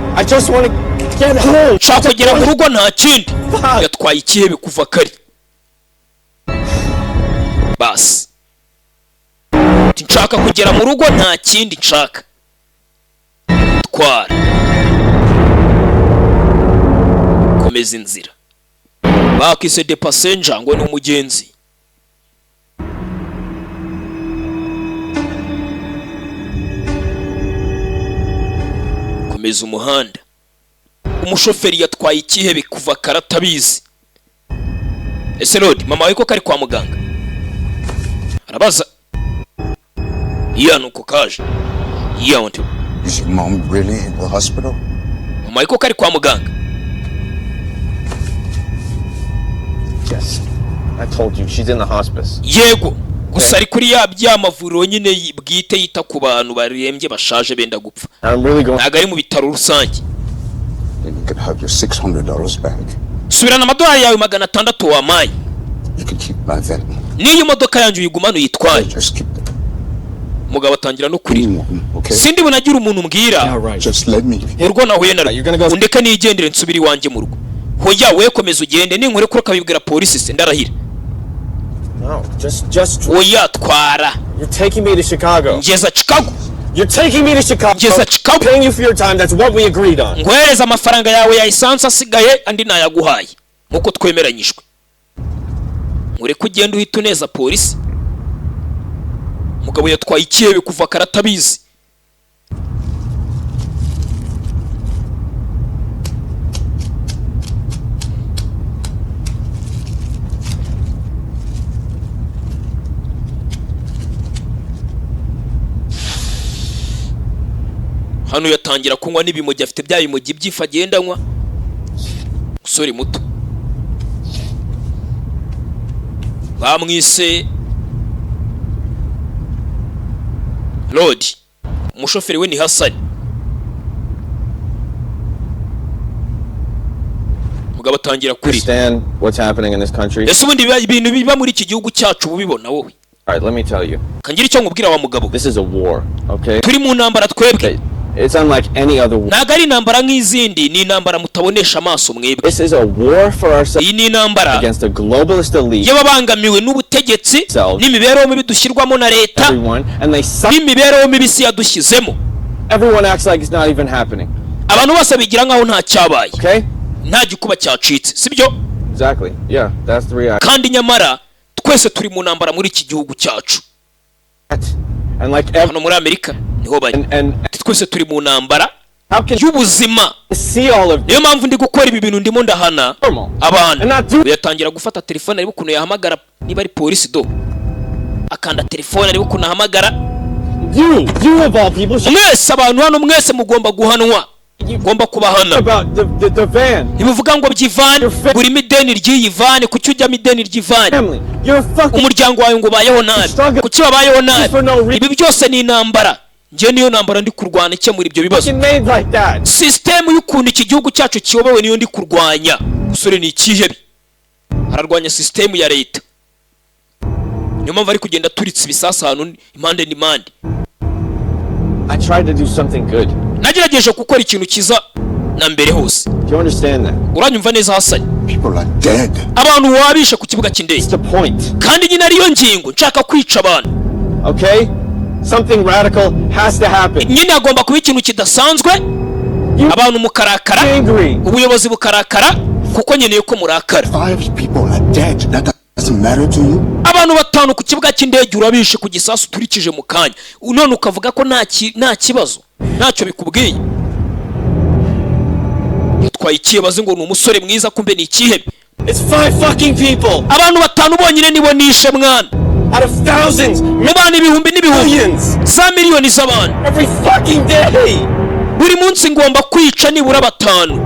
Nshaka kugera mu rugo nta kindi. Yatwaye ikihebe kuva kare. Basi. Nshaka kugera mu rugo nta kindi nshaka. Twara. Komeza inzira. Bakise de passenger ngo ni umugenzi. Komeza umuhanda. Umushoferi yatwaye ikihebe kuva karatabizi. Ese Lord, mama we ko kari kwa muganga? Arabaza. Nuko kaje. Wantu. Is your mom really in the hospital? Mama we ko kari kwa muganga? Yes. I told you she's in the hospice. Yego. Gusa ari kuri byamavuriro nyine bwite yita ku bantu barembye bashaje benda gupfa. Ntago ari mu bitaro rusange. Then you could have your $600 back. Subirana amadolari yawe 600 wamaye. You could keep my van. Niyo modoka yanjye uyigumana uyitwaye. Just keep it. Mugabo atangira no kuri. Okay. Sindi bunagira umuntu mbwira. Just let me. Urwo nahuye na undeka nigendere nsubiri wanje mu rugo. Hoya we komeza ugende ninkore kuri kabibwira polisi se ndarahira. No, just. Oya twara. You're taking me to Chicago. Ngeza Chicago. You're taking me to Chicago. Ngeza Chicago. Paying you for your time. That's what we agreed on. Ngwereza amafaranga yawe ya essence asigaye andi nayaguhaye. Muko twemeranyishwe. Ngure kugenda uhita uneza polisi. Mugabo yatwaye ikihebe kuva karatabizi. Hano yatangira kunywa n'ibimogi afite bya bimogi byifa agendanywa. Musore muto. Bamwise Lord. Umushoferi we ni Hassan. Mugabo atangira kuri. Understand what's happening in this country? Ese ubundi ibintu biba muri iki gihugu cyacu bubibona wowe. All right, let me tell you. Kangira icyo nkubwira wa mugabo. This is a war, okay? Turi mu ntambara twebwe. It's unlike any other war. Nagari intambara nk'izindi ni intambara mutabonesha amaso mwebwe. This is a war for ourselves. Iyi ni intambara against the globalist elite. Y'ababangamiwe n'ubutegetsi n'imibereho mibi dushyirwamo na leta. N'imibereho mibi si yadushyizemo. Everyone acts like it's not even happening. Abantu bose bigira nkaho nta cyabaye. Okay? Nta gikuba cyacitse, sibyo? Exactly. Yeah, that's the reality. Kandi nyamara twese turi mu ntambara muri iki gihugu cyacu. And like hano muri Amerika niho bari. Twese turi mu ntambara y'ubuzima. Niyo mpamvu ndi gukora ibi bintu ndimo ndahana abantu. Yatangira gufata telefone ariko ukuntu yahamagara niba ari polisi do. Akanda telefone ariko ukuntu ahamagara. You of all people. Mwese abantu hano mwese mugomba guhanwa. Ngomba kubahana. The van. Ibivuga ngo byivane buri mideni ry'iyivane kuki ujya mideni ry'ivane. Umuryango wawe ngo bayeho nabi. Kuki babayeho nabi. Ibi byose ni intambara. Nje niyo ntambara ndi kurwana icyo muri ibyo bibazo. System y'ukuntu iki gihugu cyacu kiyobowe niyo ndi kurwanya. Usore ni ikihebe. Ararwanya system ya leta. Niyo mpamvu ari kugenda turitse ibisasa hano impande n'imande. I tried to do something good. Nagerageje gukora ikintu kiza na mbere hose. Do you understand that? Uranyumva neza Hassan? People are dead. Abantu wabishe ku kibuga cy'indege. That's the point. Kandi nyine ariyo ngingo nshaka kwica abantu. Okay? Something radical has to happen. Nyine agomba kuba ikintu kidasanzwe abantu mukarakara, ubuyobozi bukarakara kuko nyeneye ko murakara. 5 people are dead. That doesn't matter to you? Abantu 5 ku kibuga cy'indege urabishe ku gisasu turikije mu kanya, none ukavuga ko nta kibazo, ntacyo bikubwiye. Yatwaye ikibazo ngo ni umusore mwiza, kumbe ni ikihebe. It's 5 fucking people. Abantu 5 bonyine nibo nishe mwana. Out of thousands, mubana ibihumbi n'ibihumbi, za miliyoni z'abantu. Every fucking day. Buri munsi ngomba kwica nibura 5.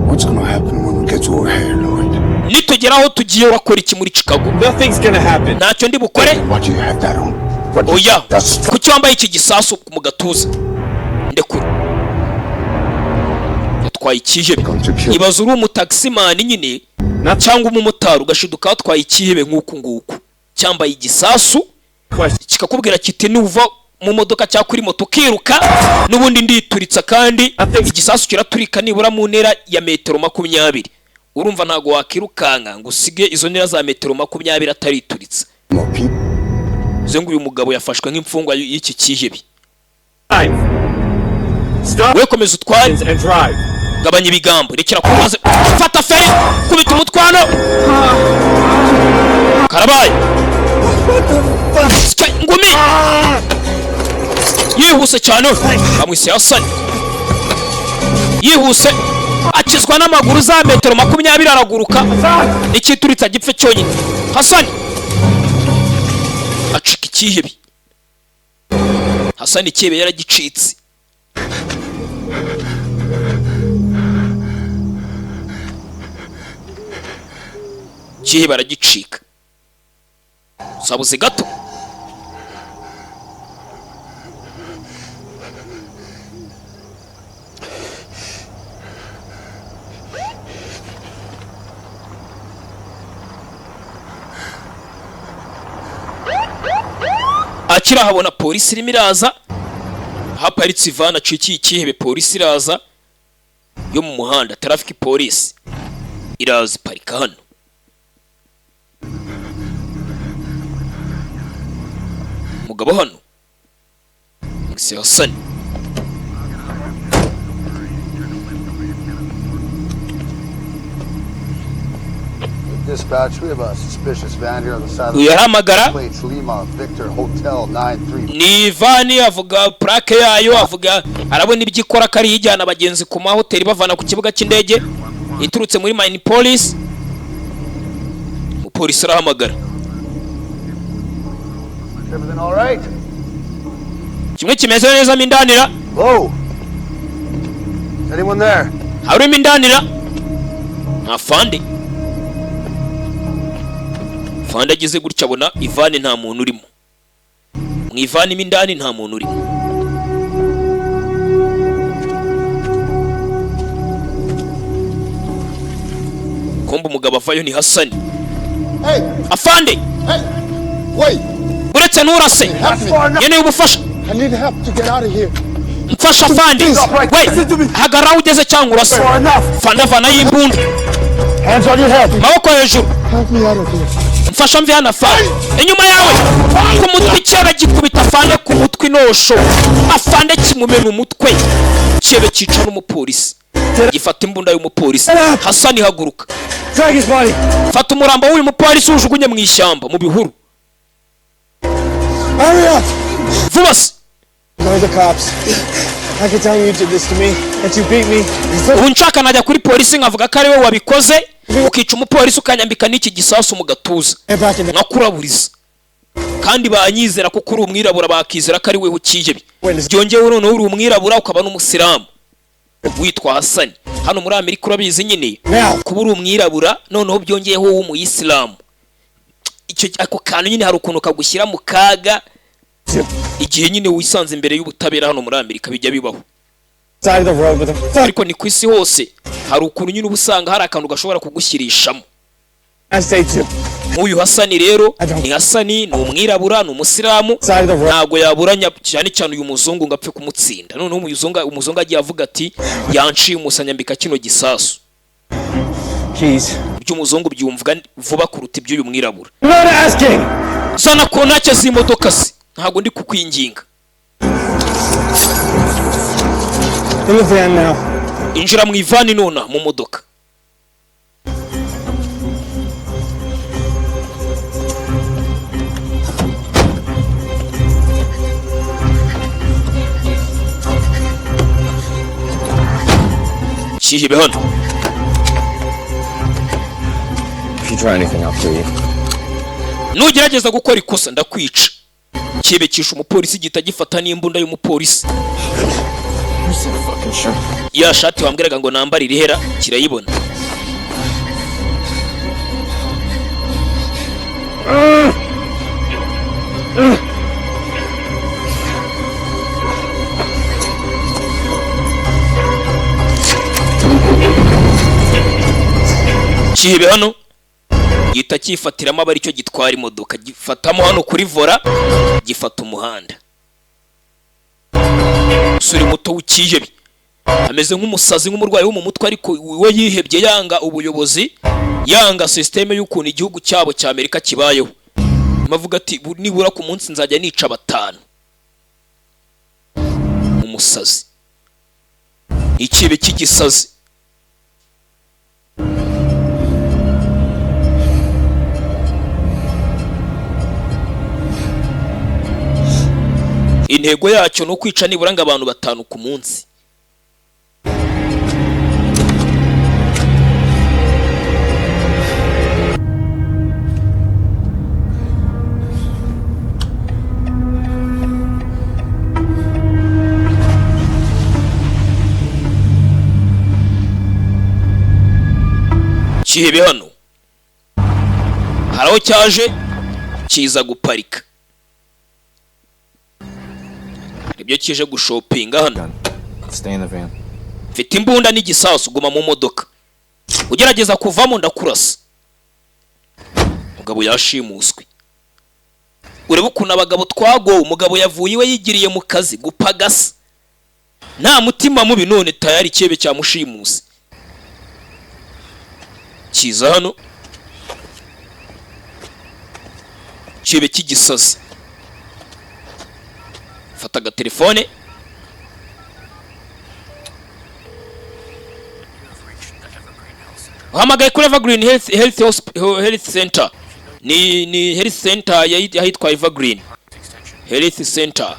What's gonna happen when we get to O'Hare, Lloyd? Nitugeraho tugiye wakora iki muri Chicago? Nothing's gonna happen. Ntacyo ndi bukore. Why do you have that on? Oya, kuki wambaye iki gisasu mu gatuza? Ndekura. Yatwaye ikihebe. Ibaza uri umutaximani nyine cyangwa umumotari ugashiduka watwaye ikihebe nk'uku nguku, cyambaye igisasu kikakubwira kiti nuva mu modoka cyangwa kuri moto kiruka n'ubundi ndituritsa, kandi igisasu kiraturika nibura mu ntera ya metero 20. Urumva ntago wakirukanka ngo usige izo ntera za metero 20 atarituritsa. Zengu uyu mugabo yafashwe nk'imfungwa y'iki kihebe. We komeza utware and drive. Gabanya ibigambo, rekera kumaze fata feri, kubita umutwano. Karabaye ngumi yihuse cyane, bamwise Hasani. Yihuse akizwa n'amaguru za metero 20 araguruka, ikituritsa gipfe cyonyine. Hasani acika ikihebe. Hasani ikihebe yaragicitse. Kihe baragicika. Sabuze gato. Akira habona polisi irimo iraza. Haparitse ivana cikiye ikihebe, polisi iraza yo mu muhanda, traffic police iraza parika hano. Mugabo hano si Hasani. Dispatch, we have a suspicious van here on the side of Uyahamagara the plates Lima Victor Hotel 93. ni vani, avuga plaque yayo, avuga arabona ibyikora kari yijyana abagenzi ku mahoteli bavana ku kibuga cy'indege iturutse muri Minneapolis. Umupolisi arahamagara. Everything all right? Kimwe kimeze neza mindanira. Whoa. Is anyone there? Hari mindanira? Afande. Fanda agize gutya abona ivani nta muntu urimo. Mu ivani mindani nta muntu urimo. Komba umugabo avayo ni Hasani. Hey, Afande. hey. Wait. Uretse nurase. Yene ubufasha. I need help to get out of here. Mfasha Afande. Wait. Hagara ugeze cyangwa urase. Fanda vana y'imbunda. Hands on your head. Maboko hejuru. Help me out of here. Mfasha mvi hana Afande. Inyuma yawe. Ku mutwe cyera gikubita Afande ku mutwe nosho. Afande kimumena umutwe. Cyebe cyica n'umupolisi. Gifata imbunda y'umupolisi. Hasani haguruka. Drag his body. Fata umurambo w'uyu mupolisi ujugunye mu ishyamba mu bihuru. Hurry up. Vuba se. Know the cops. I can tell you did this to me, that you beat me. Ubu nshaka najya kuri polisi nkavuga ko ari we wabikoze, ukica umupolisi ukanyambika n'iki gisasu mu gatuza. Nkakuraburiza. Kandi banyizera ko kuri umwirabura bakizera ko ari we ukihebe. Byongewe none uri umwirabura ukaba n'umusilamu. Witwa Hasani. Hano muri Amerika urabizi nyine. Kuba uri umwirabura noneho byongeyeho w'umuyisilamu. Icyo ako kantu nyine hari ukuntu kagushyira mu kaga. Igihe nyine wisanze imbere y'ubutabera hano muri Amerika bijya bibaho. Ariko ni ku isi hose hari ukuntu nyine ubusanga hari akantu gashobora kugushyirishamo. Uyu Hasani rero ni Hasani, ni umwirabura, ni umusilamu, ntago yaburanya cyane cyane uyu muzungu ngapfe kumutsinda. None umuzungu agiye avuga ati yanciye umusanyambika kino gisasu. By'umuzungu byumvwa vuba kuruta iby'uyu mwirabura. Sana kontake z'imodoka se ntago ndi kukwinginga. In the van now. Injira mu ivani nona mu modoka. Chihibe hano. If you try anything, I'll kill you. Nugerageza gukora ikosa ndakwica. Cyebekisha umupolisi gita gifata n'imbunda y'umupolisi. Ya shati wambwiraga ngo nambara irihera kirayibona. Chihibe hano gita kifatiramo abari cyo gitwara imodoka gifatamo hano kuri vora gifata umuhanda. Suri muto w'ikihebe ameze nk'umusazi nk'umurwayi wo mu mutwe ariko we yihebye yanga ubuyobozi yanga systeme y'ukuntu igihugu cyabo cya Amerika kibayeho. Mavuga ati nibura ku munsi nzajya nica batanu. Umusazi ikibe cy'igisazi. Intego yacyo no kwica nibura ngo abantu batanu ku munsi. Chihebe hano haraho cyaje kiza guparika. Ibyo kije gushopinga hano. Stay in the van. Mfite imbunda n'igisasu guma mu modoka. Ugerageza kuvamo ndakurasa. Mugabo yashimuswe. Urebe ukuntu abagabo twago umugabo yavuye iwe yigiriye mu kazi gupagasa. Nta mutima mubi none tayari cyebe cyamushimuse. Kiza hano. Cyebe cy'igisazi. Fata agatelefone. Uhamagaye kuri Evergreen Health Center. Ni Health Center yahitwa Evergreen Health Center.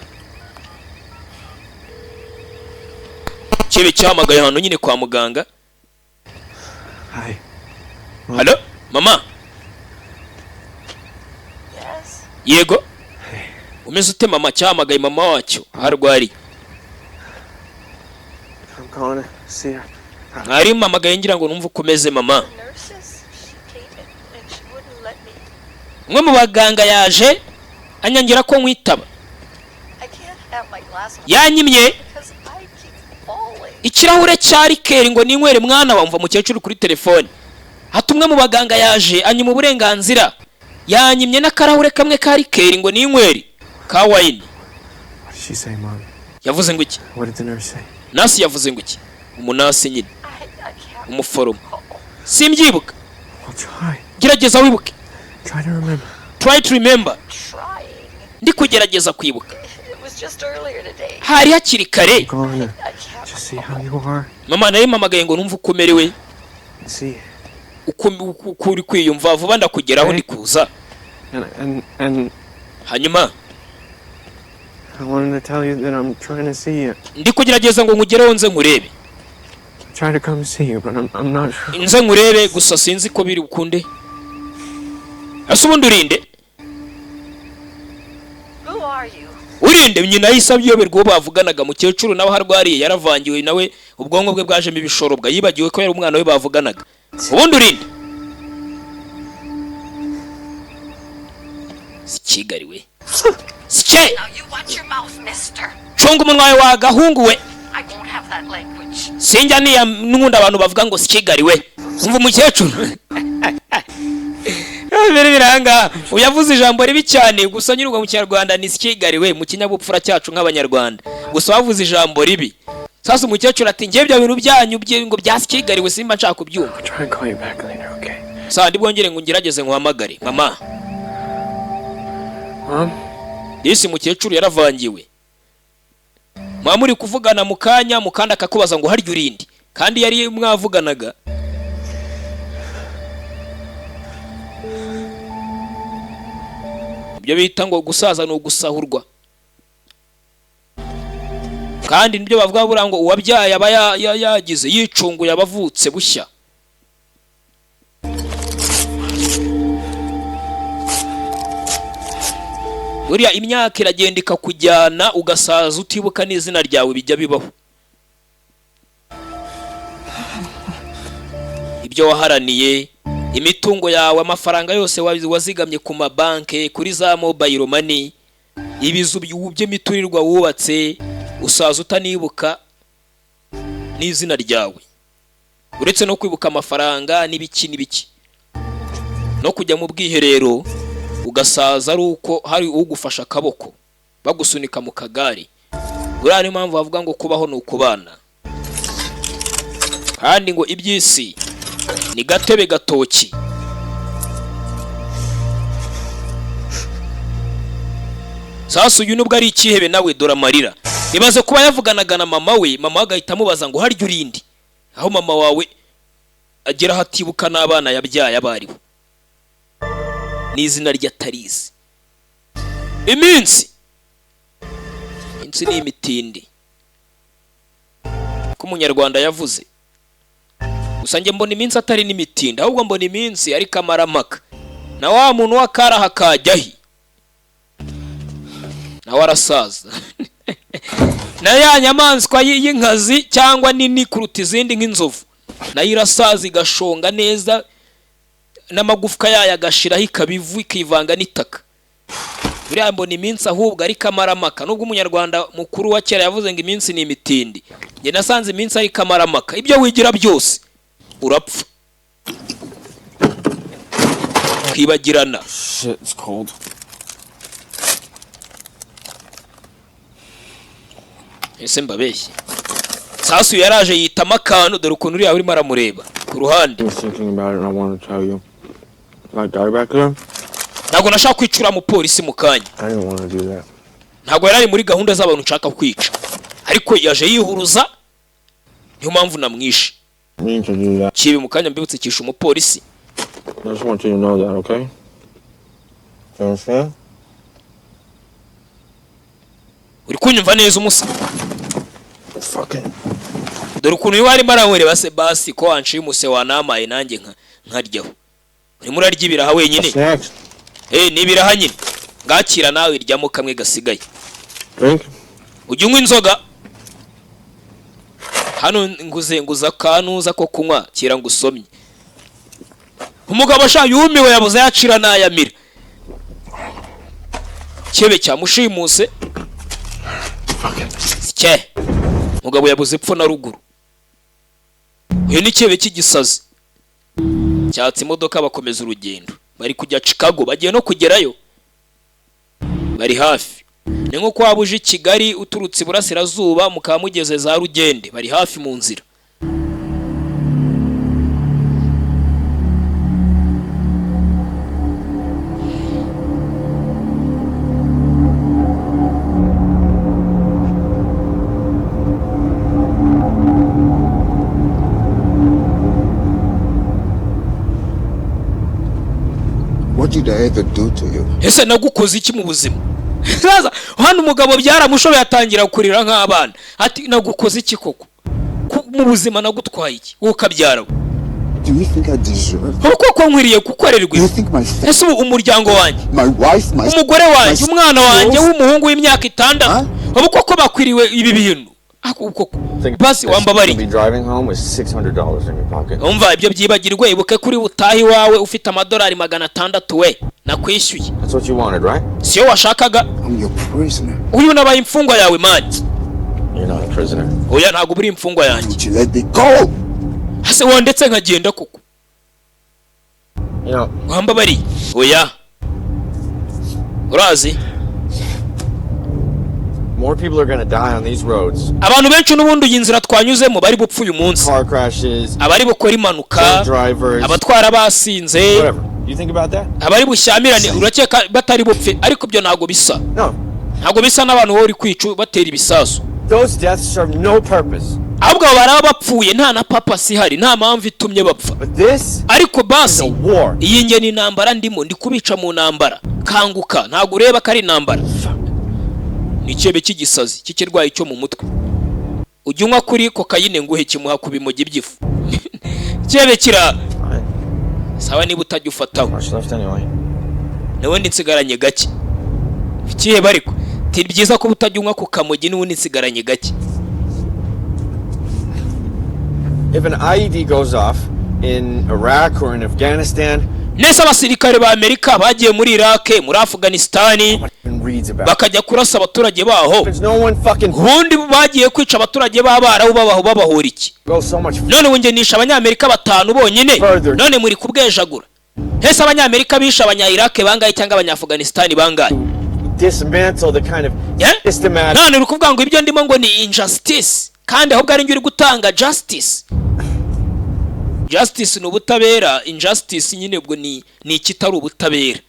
Cyebe cyamagaye hano nyine kwa muganga. Hi. Hello? Mama? Yes. Yego? Umeze ute mama cyamagaye mama wacyo harwari? I'm calling to see her. Mwari mamagaye ngira ngo numva ukomeze mama. Umwe mu baganga yaje anyangira ko nkwitaba. Yanyimye ikirahure cya rikeri ngo ninywere mwana wamva mukecuru kuri telefone. Hatumwe mu baganga yaje anyima uburenganzira. Yanyimye n'akarahure kamwe ka rikeri ngo ninywere ka wine. What did she say, Mom? Yavuze ngo iki? What did the nurse say? Nasi yavuze ngo iki? Umunasi nyine. Umuforomo. Simbyibuka. I'll try. Gerageza wibuke. Try to remember. Try to remember. Ndi kugerageza kwibuka. Hari hakiri kare. I'm going to just see how you are. Mama naye mamagaye ngo numva ukomerewe. See. Ukuri kwiyumva vuba ndakugeraho ndi kuza. And Hanyuma I wanted to tell you that I'm trying to see you. ndi kugerageza ngo nkugereho nze nkurebe. I'm trying to come see you, but I'm not sure. Nze nkurebe gusa sinzi ko biri ukunde. Asubundi urinde? Who are you? Urinde nyina yisabye yoberwa bavuganaga mukecuru nawe harwariye yaravangiwe nawe ubwonko bwe bwajemo ibishorobwa yibagiwe ko yari umwana we bavuganaga. Ubundi urinde? Sikigariwe. Sike! Now you watch your mouth, mister. Chongo umunwa wawe wagahunguwe. I won't have that language. Sinjya niya nkunda abantu bavuga ngo sikigariwe. Umva umukecuru. Bere biranga uyavuze ijambo ribi cyane gusa nyirwa mu Kinyarwanda ni sikigariwe mu kinyabupfura cyacu nk'abanyarwanda. Gusa wavuze ijambo ribi. Sasa umukecuru ati ngiye bya bintu byanyu ngo byasikigariwe simba nshaka kubyumva. I'll try and call you back later, okay? Sasa ndibwongere ngo ngerageze nkuhamagare. Mama. Mom? Yesi mukecuru yaravangiwe. mwa muri kuvugana mukanya mukanda akakubaza ngo harya urindi kandi yari mwavuganaga. Ibyo bita ngo gusaza no gusahurwa. Kandi nibyo bavuga bura ngo uwabyaye aba yagize yicunguye abavutse bushya. Buriya imyaka iragenda ikakujyana ugasaza utibuka n'izina ryawe bijya bibaho. Ibyo waharaniye, imitungo yawe, amafaranga yose wazigamye ku mabanke, kuri za mobile money, ibizu by'imiturirwa wubatse, usaza utanibuka n'izina ryawe. Uretse no kwibuka amafaranga n'ibiki no kujya mu bwiherero ugasaza ari uko hari ugufasha akaboko bagusunika mu kagari. Buriya niyo mpamvu bavuga ngo kubaho ni ukubana. Kandi ngo iby'isi ni gatebe gatoki. Sasa uyu nubwo ari ikihebe nawe dora marira. Ibaze kuba yavuganaga na mama we, mama agahita amubaza ngo harya urindi. Aho mama wawe agera hatibuka n'abana yabyaye abariho. N'izina ry'atarizi. Iminsi ni imitindi. Ko umunyarwanda yavuze. Gusa njye mbona iminsi atari n'imitindi, ahubwo mbona iminsi ari kamaramaka. Na wa muntu wakaraha kajyahi. Na warasaza. Na ya nyamaswa y'inkazi cyangwa nini kuruta izindi nk'inzovu. Na irasaza igashonga neza n'amagufwa yayo agashiraho ikabivu ikivanga n'itaka. Buriya mbona iminsi ahubwo ari kamaramaka. Nubwo umunyarwanda mukuru wa kera yavuze ngo iminsi ni imitindi, njye nasanze iminsi ari kamaramaka. Ibyo wigira byose urapfa. Kwibagirana. Shit, it's cold. Ese mbabeshye. Sasa yaraje yitama akantu dore ukuntu uri urimo aramureba ku ruhande. Ntabwo nashaka kwicura mu polisi mu kanya. Ntabwo yari muri gahunda z'abantu nshaka kwica. Ariko yaje yihuruza niyo mpamvu namwishe. Kibe mu kanya mbibutse kisha umupolisi. Uri kunyumva neza umusa? Dore ukuntu iyo arimo aramureba se basi ko wanciye umuse wanamaye nanjye nkaryaho. Urimo urarya ibiraha wenyine? N'ibiraha nyine. Ngakira nawe iryamo kamwe gasigaye. Ujya unywa inzoga? Hano nguza kanuza ko kunywa kira ngusomye. Umugabo sha yumiwe yabuze yacira nayamira. Kebe cyamushimuse. Sike. Mugabo yabuze epfo na ruguru. Uyu ni kebe cy'igisazi. Cyatse imodoka bakomeza urugendo. Bari kujya Chicago, bagiye no kugerayo. Bari hafi. Ni nko kwa buje Kigali uturutse Burasirazuba mukamugeze za Rugende. Bari hafi mu nzira. What did I ever do to you? Ese nagukoze iki mu buzima? Saza hano umugabo byaramushoboye atangira kurira nk'abana. Ati nagukoze iki koko? Mu buzima nagutwaye iki? Ukabyara. Do you think I deserve? Koko nkwiriye kukorerwa. You think my family, ese umuryango wanjye, my wife, my umugore wanjye, umwana wanjye w'umuhungu w'imyaka 6 ubu koko bakwiriwe ibi bintu? Koko basi wambabari. Umva ibyo byibagirwe, ibuke kuri butahi wawe ufite amadolari 600 we nakwishyuye. That's what you wanted, right? Siyo washakaga? I'm your prisoner. Uyu nabaye imfungwa yawe man. You're not a prisoner. Oya ntago buri imfungwa yanjye. Would you let me go? Hase wandetse nkagenda koko. You know, Wambabari. Oya. Urazi? more people are gonna die on these roads. Abantu benshi n'ubundi y'inzira twanyuzemo bari bupfa uyu munsi. Car crashes, Abari bukora impanuka, drivers, abatwara basinze, whatever. You think about that? abari bushyamirane urakeka batari bupfe, ariko byo ntago bisa. No. Ntago bisa n'abantu wowe uri kwicu batera ibisasu. Those deaths serve no purpose. ahubwo baraba bapfuye nta na papa sihari nta mpamvu itumye bapfa. But this ariko basi is a war. iyi nge ni intambara ndimo ndi kubica mu ntambara. Kanguka ntabwo ureba ko ari intambara. Ni icyebe cy'igisazi cy'ikirwayi cyo mu mutwe. Ujya unywa kuri kokayine nguhe kimuha ku bimogi by'ifu. Icyebe kira sawa niba utajya ufataho. Nawe nsigaranye gake. Ikihe bariko ti byiza ko utajya unywa ku kamogi n'ubundi nsigaranye gake. If an IED goes off in Iraq or in Afghanistan, nesa abasirikare ba Amerika bagiye muri Iraq muri Afghanistan bakajya kurasa abaturage baho ubundi bagiye kwica abaturage b'Abarabu babahora iki none wungenisha abanyamerika batanu bonyine none muri kubwejagura hese abanyamerika bisha abanya-Iraq bangaye cyangwa abanya-Afghanistan bangaye dismantle the kind of systematic none uri kuvuga ngo ibyo ndimo ngo ni injustice kandi ahubwo ari ngiri gutanga justice. Justice no butabera, injustice nyine bwo ni kitari ubutabera.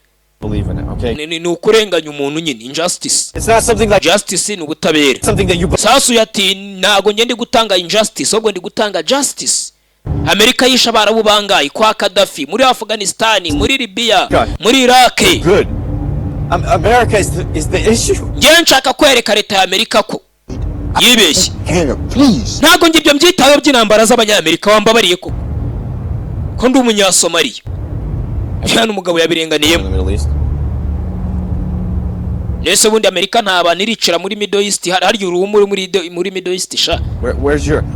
Believe in it, okay? Ni ukurenganya umuntu nyine injustice. It's not something like justice no butabera. Something that you sasu yati nago ngende gutanga injustice ahubwo ndi gutanga justice. Amerika yisha Abarabu bangaye kwa Gaddafi muri Afghanistan muri Libya muri Iraq. Good. America is the issue. Ngiye nshaka kwereka leta ya Amerika ko yibeshye. Please. Nago ngibyo mbyitayo by'intambara z'abanyamerika wambabariye ko ndi umunyasomaliya cyane umugabo yabirenganiyemo. Nese bundi Amerika nta bantu iricira muri Middle East haryo uruhumuri muri Middle East sha.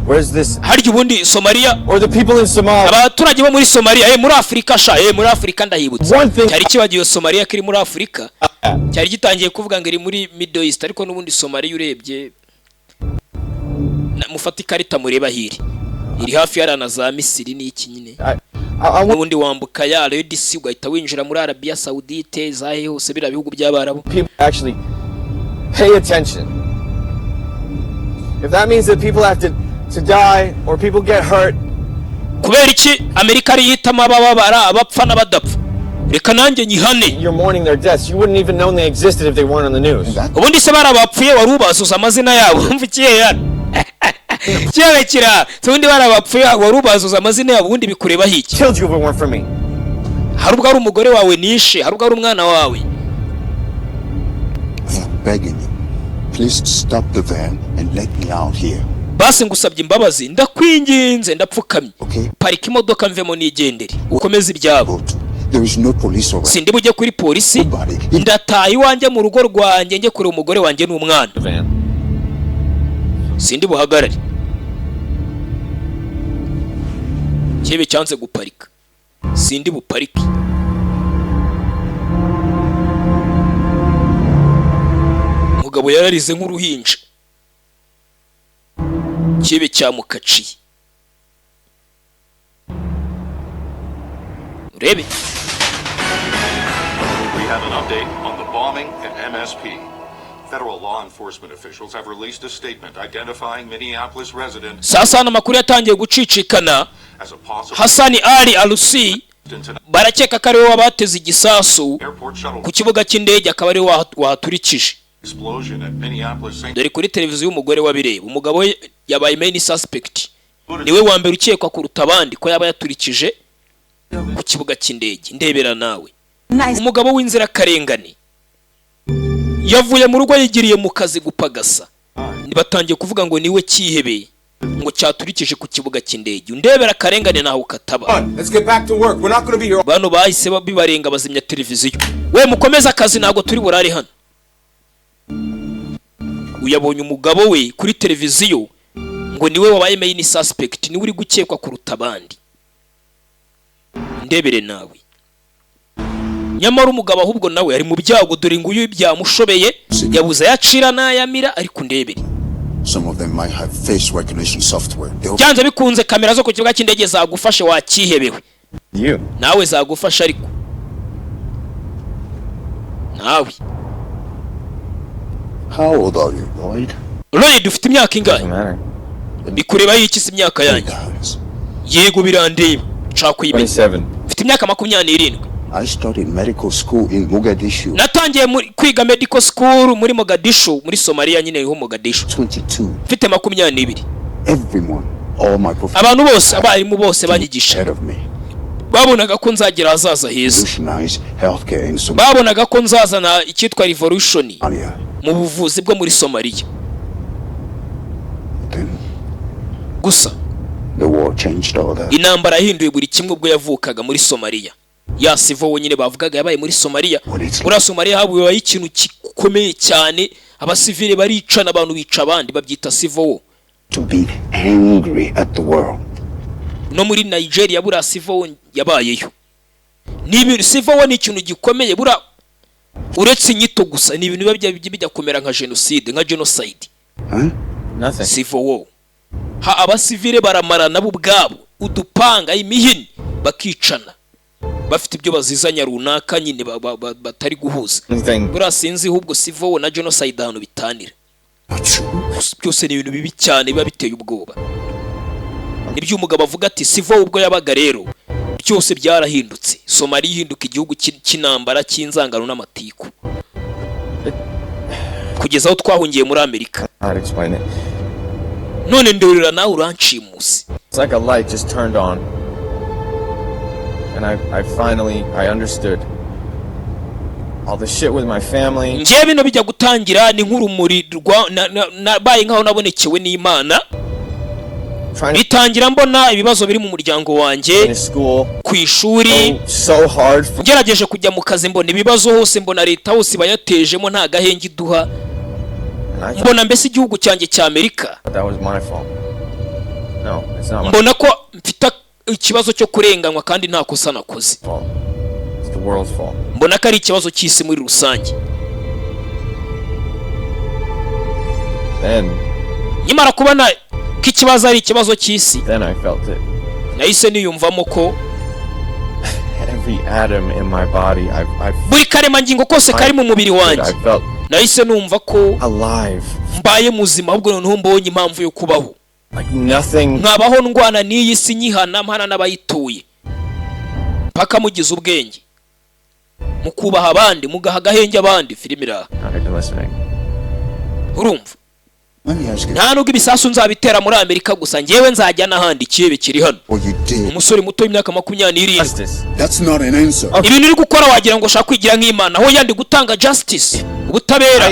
Where's this? Haryo bundi Somalia or the people in Somalia. Abaturage bo muri Somalia muri Afrika sha muri Afrika ndahibutse. Cyari kibagiye Somalia kiri muri Afrika. Cyari gitangiye kuvuga ngo iri muri Middle East ariko nubundi Somalia urebye mufata ikarita mureba hiri. Iri hafi yarana za Misiri n'iki nyine. Nubundi wambuka ya Red Sea ugahita winjira muri Arabia Saudite zahe hose bira bihugu by'Abarabu. People actually pay attention. If that means that people have to die or people get hurt. Kubera iki Amerika ari yitama ababara abapfa n'abadapfa. Reka nanjye nyihane. You're mourning their deaths. You wouldn't even know they existed if they weren't on the news. Ubundi se barabapfuye warubazuza amazina yabo mvukiye yana. Kiyawe kira tundi barabapfuye warubazuza amazina yabo ubundi bikureba hiki. Killed you if it weren't for me. Harubwo ari umugore wawe nishe, harubwo ari umwana wawe. I'm begging you. Please stop the van and let me out here. Basi ngusabye imbabazi ndakwinginze ndapfukamye. Okay. Parika imodoka mvemo nigendere. Ukomeze ibyabo. There is no police around. Sindi bujye kuri polisi. Ndataye iwanjye mu rugo rwanjye nge kure umugore wanjye n'umwana. Sindi buhagarare. Kibe cyanze guparika. Sindi bupariki. Mugabo yararize nk'uruhinja. Kibe cyamukaciye. Urebe. We have an update on the bombing at MSP. Federal law enforcement officials have released a statement identifying Minneapolis resident Sasa amakuru yatangiye gucicikana. as a possible Hasani Ali Alusi barakeka ko ari we wabateze igisasu ku kibuga cy'indege akaba ari wahaturikije. explosion at Minneapolis St. Dore kuri televiziyo umugore wabireba umugabo yabaye main suspect niwe wa mbere ukekwa kuruta abandi ko yaba yaturikije ku kibuga cy'indege. Ndebera nawe umugabo w'inzira karengane yavuye mu rugo yigiriye mu kazi gupagasa nibatangiye kuvuga ngo niwe cyihebeye ngo cyaturikije ku kibuga cy'indege. Ndebera karengane naho ukataba. Let's get back to work. We're not going to be here. Bano bahise bibarenga bazimya televiziyo. We mukomeza akazi nago turi burari hano. Uyabonye umugabo we kuri televiziyo ngo niwe wabaye main suspect niwe uri gukekwa kuruta abandi. Ndebere nawe. Nyamara umugabo ahubwo nawe ari mu byago dore ngo uyu byamushobeye yabuze yacira nayamira ariko ndebere. Some of them might have face recognition software. Byanze bikunze kamera zo ku kibuga cy'indege zagufashe wakihebewe. Nawe zagufasha ariko. Nawe. How old are you, Lloyd? Lloyd ufite imyaka ingahe? Bikureba yiki si imyaka yanjye. Yego birandeba. Nshaka kuyimenya. 27. Ufite imyaka 27. I studied medical school in Mogadishu. natangiye kwiga medical school muri Mogadishu muri Somalia nyine ho Mogadishu 22. mfite 22. Everyone, all my professors, abantu bose abarimu bose banyigisha ahead of me. babonaga ko nzagira azaza heza, Revolutionize healthcare in Somalia. babonaga ko nzazana icyitwa revolution mu buvuzi bwo muri Somalia. Then Gusa the war changed all that. intambara yahinduye buri kimwe ubwo yavukaga muri Somalia. Ya sivo wenyine bavugaga yabaye muri Somalia. Muri Somalia habuye ikintu gikomeye cyane, abasivile baricana, abantu bica abandi, babyita sivo. To be angry at the world. No muri Nigeria bura sivo yabayeyo. Ni sivo ni ikintu gikomeye bura uretse inyito gusa, ni ibintu bijya kumera nka genocide. Nothing. Sivo abasivile baramara nabo ubwabo udupanga imihini bakicana, bafite ibyo bazizanya runaka nyine batari guhuza. Bura sinzi ahubwo sivo na genocide hano bitanira. Byose ni ibintu bibi cyane biba biteye ubwoba. Nibyo umugabo avuga ati sivo ubwo yabaga rero byose byarahindutse. Somalia ihinduka igihugu cy'intambara cy'inzangano n'amatiku, kugeza aho twahungiye muri Amerika. None ndorera nawe urancimuse. It's like a light just turned on, and I understood all the shit with my family. Ngiye bino bijya gutangira ni nk'urumuri baye nkaho nabonekewe n'Imana. Bitangira mbona ibibazo biri mu muryango wanjye ku ishuri, ngerageje kujya mu kazi mbona ibibazo hose, mbona leta hose bayatejemo nta gahenge iduha, mbona mbese igihugu cyanjye cya Amerika mbona ko mfite ikibazo cyo kurenganywa kandi nta kosa nakoze. Mbona ko ari ikibazo cy'isi muri rusange. Nyamara kubona ko ikibazo ari ikibazo cy'isi, nahise niyumvamo ko buri karemangingo kose kari mu mubiri wanjye, nahise numva ko mbaye muzima, ahubwo noneho mbonye impamvu yo kubaho. Nkabaho ndwana n'iyi si nyihana mpana n'abayituye, mpaka mugize ubwenge mukubaha abandi, mugaha agahenge abandi. Filimira urumva, nta nubwo ibisasu nzabitera muri Amerika gusa, ngewe nzajya n'ahandi kibe kiri hano. Umusore muto w'imyaka 27, ibintu uri gukora wagira ngo ushaka kwigira nk'Imana, aho yandi gutanga justice, ubutabera.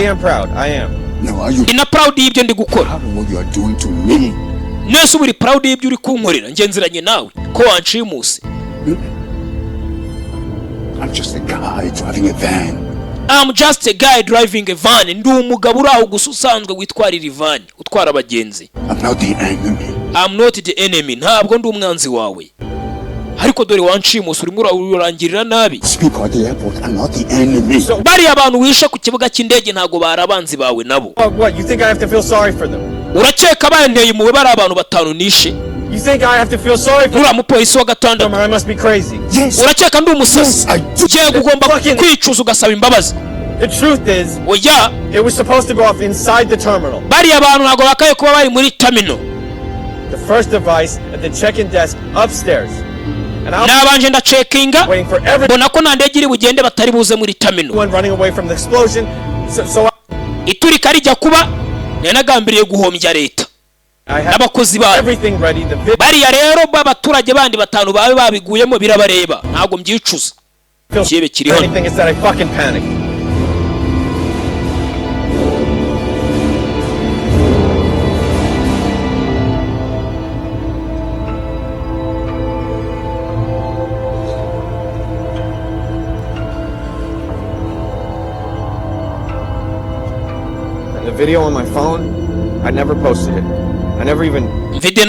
Ndi na proud y'ibyo ndi gukora. Nese uri proud y'ibyo uri kunkorera, ngenzeranye nawe ko wancimuse. I'm just a guy driving a van. I'm just a guy driving a van. Ndi umugabo uraho gusa usanzwe witwarira ivani utwara abagenzi. I'm not the enemy. I'm not the enemy. Ntabwo ndi umwanzi wawe. Ariko dore wancimuse urimo urangirira nabi. Speak at the airport. I'm not the enemy. Bari abantu wisha ku kibuga cy'indege ntago barabanzi bawe nabo. What? You think I have to feel sorry for them? Urakeka banteye muwe bari abantu batanu nishe? You think I have to feel sorry for them? Ura mupolisi wa gatandatu. I must be crazy. Yes. Urakeka ndi umusazi? Je ugomba kwicuza ugasaba imbabazi. The truth is, oya, it was supposed to go off inside the terminal. Bari abantu ntago bakaye kuba bari muri terminal. The first device at the check-in desk upstairs. Nabanje nda checkinga bona ko nandege iri bugende batari buze muri terminal. One running away from the explosion. So iturika rijya kuba yanagambiriye guhombya leta n'abakozi bayo. Bariya rero b'abaturage bandi batanu babe babiguyemo birabareba, ntago mbyicuza. Kibe kiri hano. Anything is that I fucking panicked. The video on my phone, I never posted it. I never even mfite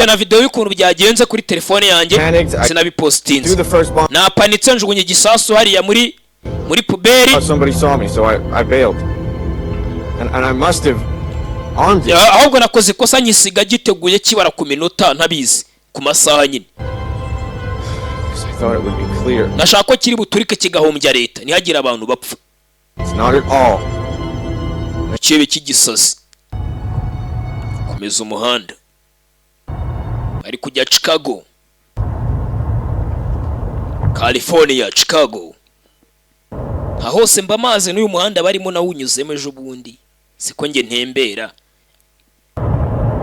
na video y'ukuntu byagenze kuri telefone yanjye, sinabipostinze. Napanitse njugunye gisasu hariya muri puberi. Somebody saw me, so I bailed. And I must have armed it. Ahubwo nakoze kosa nyisiga giteguye kibara ku minota ntabizi ku masaha nyine. I thought it would be clear. Nashaka ko kiri buturike kigahombya leta ntihagira abantu bapfa. It's not at all. Kibe kigisazi. Komeza umuhanda. Ari kujya Chicago. California, Chicago. Hose mba mazi n'uyu muhanda barimo nawunyuzemo ejo bundi. Siko nge ntembera.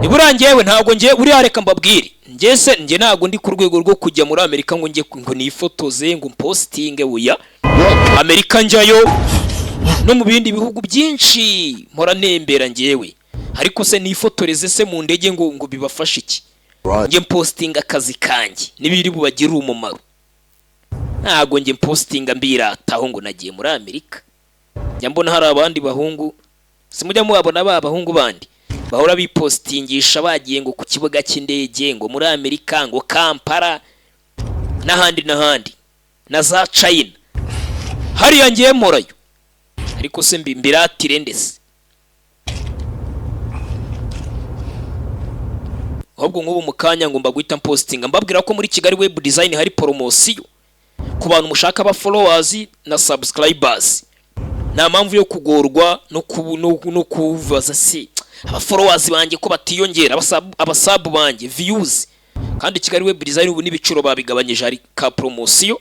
Niburangiyewe ntabwo ngiye uri areka mbabwire. Ngese nge ntabwo ndi ku rwego rwo kujya muri Amerika ngo nge ngo nifotoze ngo postinge uya. Amerika njyayo no mu bindi bihugu byinshi mpora ntembera ngewe. Ariko se nifotoreze se mu ndege ngo bibafashe iki? Nge postinga akazi kanjye nibiri bubagira umumaro. Ntabwo nge postinga mbirataho ngo nagiye muri Amerika. Njya mbona hari abandi bahungu simujya mubabona bahungu bandi bahora bipostingisha bagiye ngo ku kibuga cy'indege ngo muri Amerika ngo Kampala n'ahandi na za China. Hariya ngiye morayo ariko se mbiratire ndese. Ahubwo nk'ubu mukanya ngo mbagwita postinga mbabwira ko muri Kigali web design hari promotion ku bantu mushaka ba followers na subscribers. Nta mpamvu yo kugorwa no kuvaza si aba followers banjye ko batiyongera abasabu banjye views. Kandi Kigali web design ubu n'ibiciro babigabanyije ari ka promotion.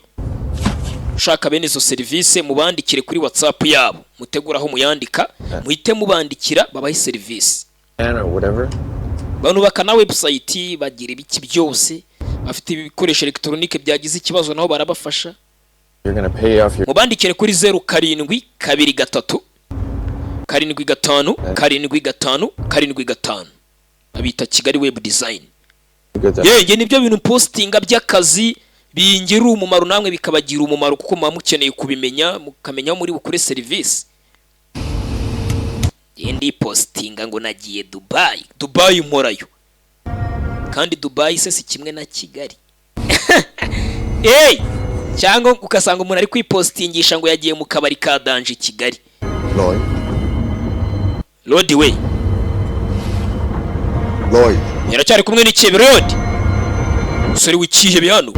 Shaka bene izo service mubandikire kuri WhatsApp yabo muteguraho muyandika muhite mubandikira babaye service bantu bakana website bagira ibiki byose bafite ibikoresho electronique byagize ikibazo naho barabafasha. Mubandikire kuri 0723 75 abita Kigali web design. Yenge nibyo bintu postinga by'akazi bingira umumaro namwe bikabagira umumaro kuko mukeneye kubimenya mukamenya muri bukure service. Yendi postinga ngo nagiye Dubai mporayo. Kandi Dubai se si kimwe na Kigali. Cyangwa ukasanga umuntu ari kwipostingisha ngo yagiye mu kabari ka danje Kigali. Lord we. Yaracyari kumwe n'ikebe Lord. Sori wikihebe hano.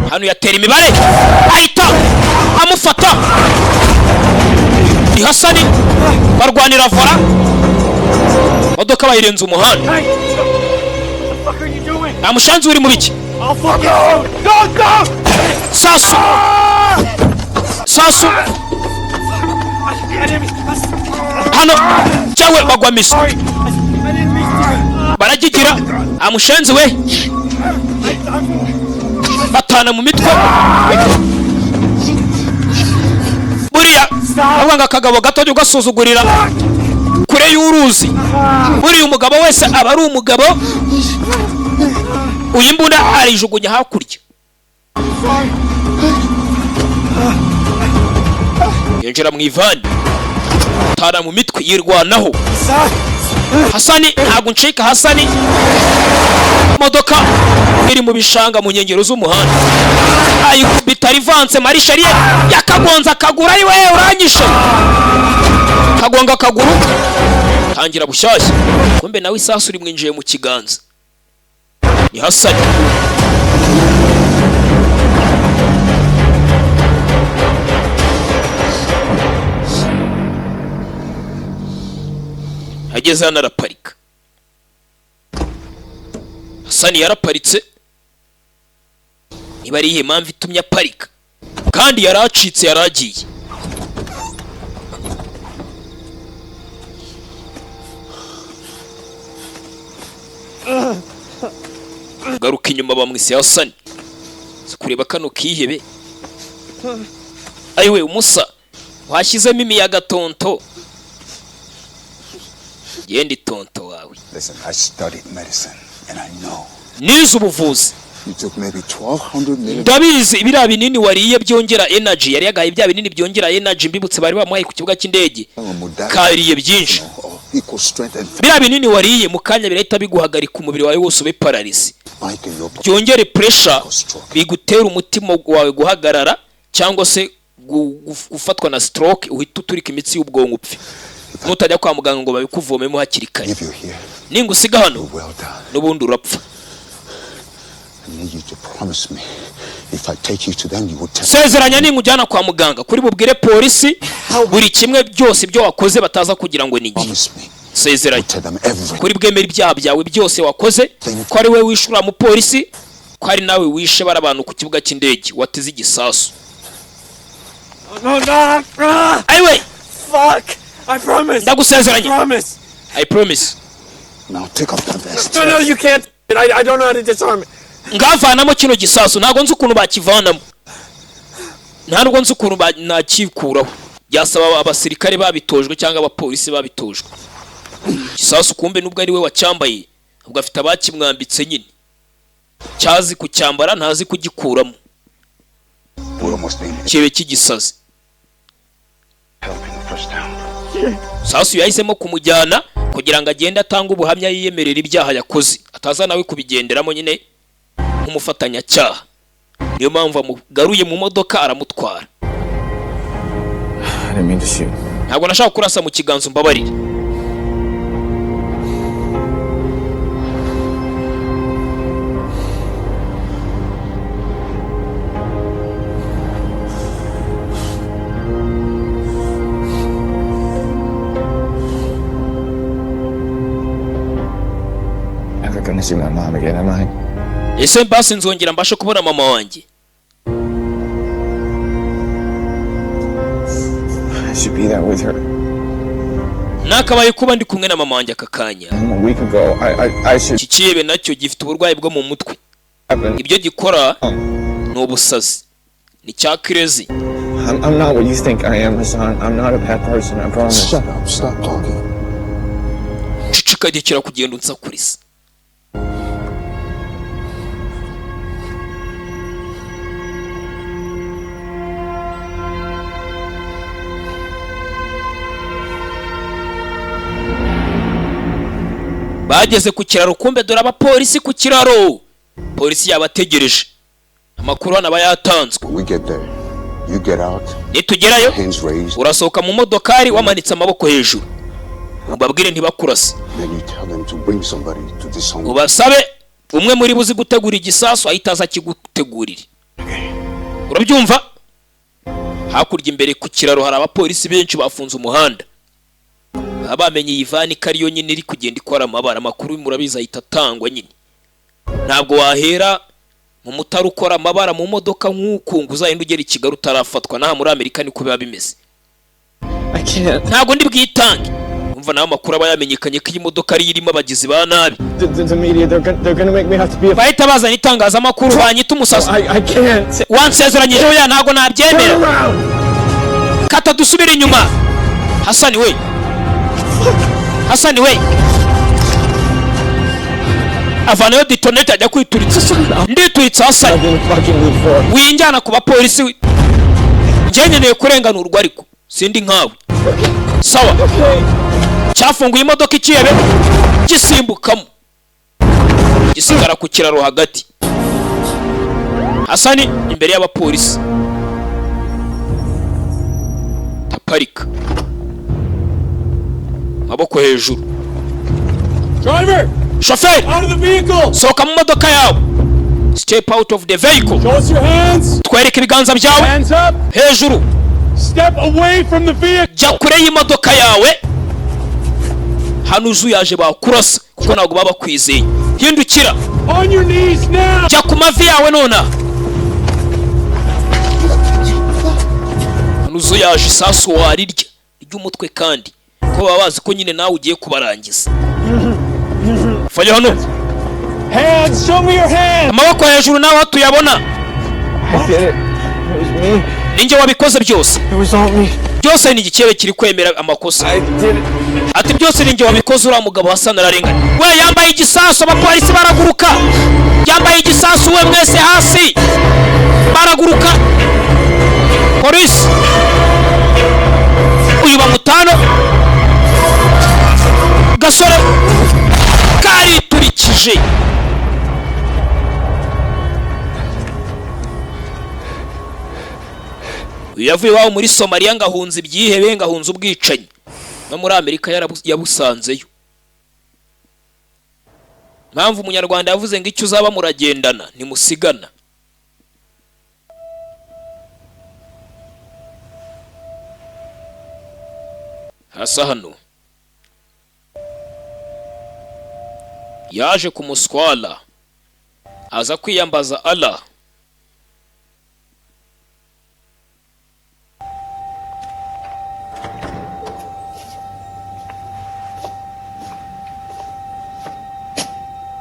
Hano yatera imibare. Ahita amufata. Ni Hasani barwanira vora. Modoka bayirenze umuhanda. Amushanzi uri mu biki? Sasu hano cyawe bagwa miso baragigira amushanzi we batana mu mitwe buriya abanga kagabo gato cyo gasuzugurira kure y'uruzi. Buriya umugabo wese aba ari umugabo uyimbunda arijugunya hakurya. Yinjira mu ivani tara mu mitwe yirwanaho. Hasani ntabwo ncika Hasani modoka iri mu bishanga mu nkengero z'umuhanda ayikubita rivanse marishariye yakagonza akaguru ari we uranyishe kagonga akaguru tangira bushyashya kumbe nawe isasu uri mwinjiye mu kiganza. Ni Hasani ageze hano araparika. Hasani yaraparitse niba ari iyihe mpamvu itumye aparika kandi yaracitse yaragiye. Garuka inyuma bamwise Hasani kureba kano kihebe. Ayiwe umusa washyizemo imiyaga tonto. Yendi tonto wawe. Listen, I studied medicine and I know. Nize ubuvuzi. You took maybe 1200 million. Ndabizi ibira binini wariye byongera energy yari yagaye bya binini byongera energy mbibutse bari bamuhaye ku kibuga cy'indege. Kariye byinshi. Bira binini wariye mukanya birahita biguhagarika umubiri wawe wose ube paralysis. Byongere pressure bigutera umutima wawe guhagarara cyangwa se gufatwa na stroke uhita uturika imitsi y'ubwonko upfe. Nutajya kwa muganga ngo babikuvomemo hakiri kare. Ningusiga hano n'ubundi urapfa. Sezeranya ningujyana kwa muganga kuri bubwire polisi buri kimwe byose byo wakoze bataza kugira ngo nigi. Sezeranya kuri bwemera ibyaha byawe byose wakoze ko ari we wishura mu polisi ko ari nawe wishe barabantu ku kibuga cy'indege wateze igisasu. No, no, Aiwe, fuck! I promise! ndagusezeranye. Promise! I promise. Now take off the vest. No, no, you can't. I don't know how to disarm it. Ngavanamo kino gisasu ntago nzi ukuntu bakivanamo. Ntabwo nzi ukuntu nakikuraho. Byasaba abasirikare babitojwe cyangwa abapolisi babitojwe. Gisasu kumbe nubwo ari we wacyambaye, ubwo afite abakimwambitse nyine. Cyazi kucyambara ntazi kugikuramo. Kibe kigisazi. Sasu yahisemo kumujyana kugira ngo agende atanga ubuhamya yiyemerera ibyaha yakoze, ataza nawe kubigenderamo nyine nk'umufatanyacyaha. Niyo mpamvu amugaruye mu modoka aramutwara. I didn't mean to shoot. Ntabwo nashaka kurasa mu kiganza mbabarire. Never gonna see my mom again, am I? Ese basi nzongera mbashe kubona mama wanjye? I should be there with her. Nakabaye kuba ndi kumwe na mama wanjye akakanya. A week ago, I should. Kikibe nacyo gifite uburwayi bwo mu mutwe. Ibyo gikora no busazi. Ni cya crazy. I'm not what you think I am, Hassan. I'm not a bad person, I promise. Shut up, stop talking. Cicika gikira kugenda unsakurisa. Bageze ku kiraro kumbe dore abapolisi ku kiraro. Polisi yabategereje. Amakuru hano bayatanzwe. We get there. You get out. Nitugerayo Hands raised. urasohoka mu modokari wamanitse amaboko hejuru. Ubabwire ntibakurasa. Then you tell them to bring somebody to disarm. Ubasabe umwe muri buzi gutegura igisasu ahitaza kigutegurira. Urabyumva? Hakurya imbere ku kiraro hari abapolisi benshi bafunze umuhanda. Abamenye Ivani kariyo nyine iri kugenda ikora amabara makuru murabiza itatangwa nyine. Ntabwo wahera mu mutari ukora amabara mu modoka nk'ukungu uzayenda ugera i Kigali utarafatwa naha muri Amerika niko biba bimeze. Ntabwo ndi bwitange. Umva naho makuru aba yamenyekanye ko iyi modoka ari irimo abagizi ba nabi. The media, they're gonna make me have to be a... Bahita bazana itangazamakuru banyita umusazi. I can't. Wansezeranyije oya ntago nabyemera. Kata dusubire inyuma. Hasani we. Hasani we. Avanayo detonator ajya kwituritsa. Ndituritsa Hasani. Winjyana ku bapolisi. Njye nkeneye kurenganurwa ariko sindi nkawe. Sawa. Cyafunguye imodoka ikiyebe gisimbukamo. Gisigara ku kiraro hagati. Hasani imbere y'abapolisi. Taparika. Maboko hejuru. Driver! Chauffeur! Out of the vehicle! Soka mu modoka yawe. Step out of the vehicle. Show us your hands! Twereke ibiganza byawe. Hands up! Hejuru. Step away from the vehicle! Jya kure y'imodoka yawe. Hano uzuyaje bakurasa kuko ntabwo baba kwizeye. Hindukira. On your knees now! Jya ku mavi yawe nona. Hano uzuyaje isasu warirya. Ry'umutwe kandi. Ko baba bazi ko nyine nawe ugiye kubarangiza. Fanya hano. Hands! Show me your hands! Amaboko hejuru nawe tuyabona. I did it. It was me. Ninjye wabikoze byose. It was all me. Byose ni igikebe kiri kwemera amakosa. I did it. Ati byose ninjye wabikoze uriya mugabo Hassan ararengana. We yambaye igisasu abapolisi baraguruka. Yambaye igisasu we mwese hasi. Baraguruka. Polisi. Uyu bamutano. Gasore. Kari turikije. Uyu yavuye iwabo muri Somalia ngahunze ibyihebe ngahunze ubwicanyi. No muri Amerika yabusanzeyo. Mpamvu umunyarwanda yavuze ngo icyo uzaba muragendana ntimusigana. Hasa hano yaje kumuswala aza kwiyambaza Allah.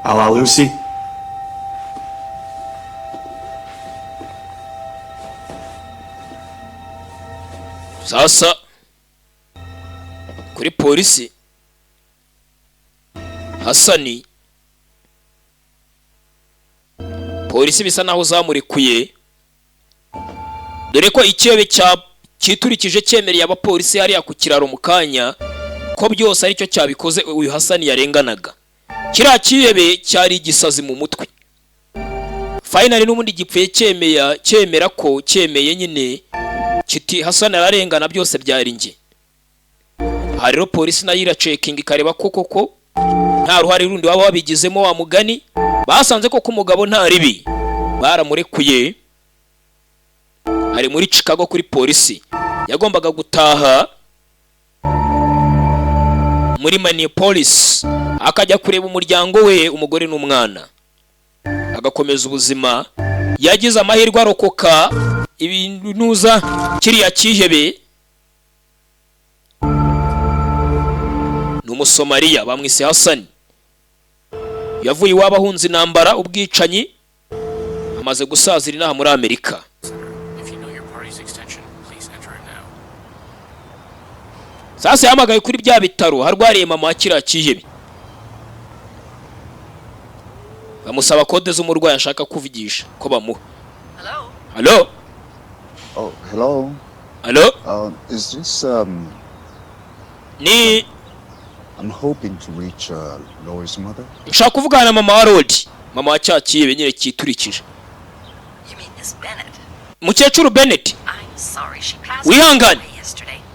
Allah, Lucy. Sasa kuri polisi Hasani, polisi bisa naho zamurekuye, dore ko ikirebe cyiturikije cyemereye abapolisi hariya ku kiraro mu kanya ko byose aricyo cyabikoze uyu Hasani yarenganaga. Kiriya kirebe cyari igisazi mu mutwe. Finally n'ubundi gipfuye cyemera ko cyemeye nyine kiti Hasani ararengana, byose byari nge. Hariro polisi nayo iracekinga ikareba koko nta ruhare rundi waba wabigizemo wa mugani. Basanze ko umugabo nta ribi, baramurekuye. Ari muri Chicago kuri polisi, yagombaga gutaha muri Minneapolis akajya kureba umuryango we, umugore n'umwana, agakomeza ubuzima. Yagize amahirwe arokoka ibinuza kiriya kihebe. N'umusomaliya bamwise Hasani, yavuye iwabo ahunze intambara, ubwicanyi, amaze gusazira inaha muri Amerika. Sasa yamagaye kuri bya bitaro harwariye mama wa kiriya kihebe, bamusaba kode z'umurwayi ashaka kuvugisha ko bamuha. Hello? Oh, hello. Hello? Is this, Ni I'm hoping to reach, Laurie's mother. nshaka kuvugana na mama wa Rodi, mama wa cya kihebe nyine cyiturikije. Mukecuru Bennett. Wihangane,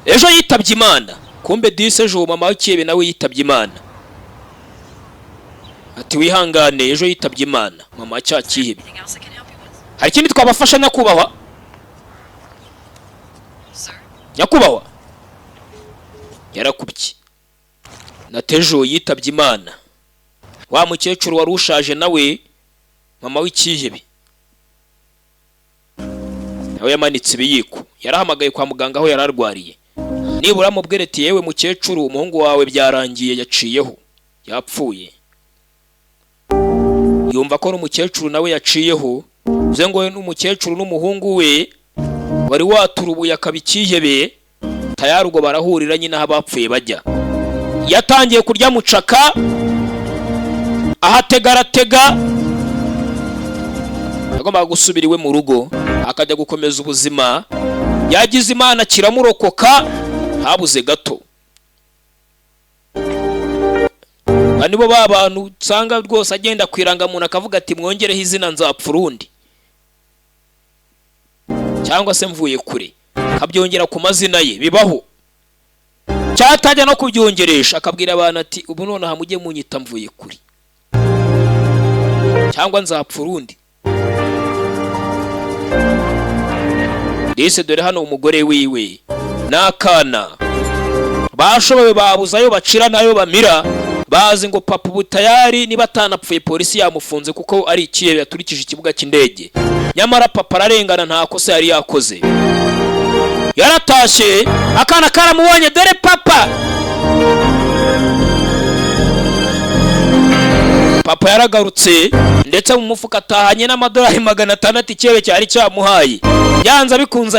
ejo yitabye Imana. Kumbe dise ejo mama wa kihebe nawe yitabye Imana. Ati wihangane, ejo yitabye Imana mama wa cya kihebe. Hari ikindi twabafasha nyakubahwa? Nyakubahwa yarakubye. Natejo yitabye Imana. Wa mukecuru wari ushaje nawe mama w'ikihebe nawe yamanitse ibiyiko, yarahamagaye kwa muganga aho yararwariye. Nibura mubwire ati yewe mukecuru, umuhungu wawe byarangiye, yaciyeho, yapfuye. Yumva ko n'umukecuru nawe yaciyeho, uze ngo n'umukecuru n'umuhungu we wari waturubuye akaba ikihebe, tayari ubwo barahurira nyine aho bapfuye bajya. Yatangiye kurya mucaka, ahategaratega, agomba gusubira iwe mu rugo akajya gukomeza ubuzima. Yagize Imana kiramurokoka, habuze gato. Nibo ba bantu usanga rwose agenda kwiranga muntu akavuga ati mwongereho izina nzapfa urundi, cyangwa se mvuye kure akabyongera ku mazina ye. Bibaho. Cyatajya no kubyongeresha akabwira abantu ati ubu nonaha mujye munyita mvuye kure, cyangwa nzapfa urundi. Dise dore hano umugore wiwe n'akana bashoboye babuzayo bacira nayo bamira, bazi ngo papa butayari niba atanapfuye polisi yamufunze kuko ari ikihebe yaturikije ikibuga cy'indege. Nyamara papa ararengana, nta kosa yari yakoze. Yaratashye, akana karamubonye, dore papa. Papa yaragarutse ndetse mu mufuka atahanye n'amadolari 600 ikihebe cyari cyamuhaye. Yanza bikunze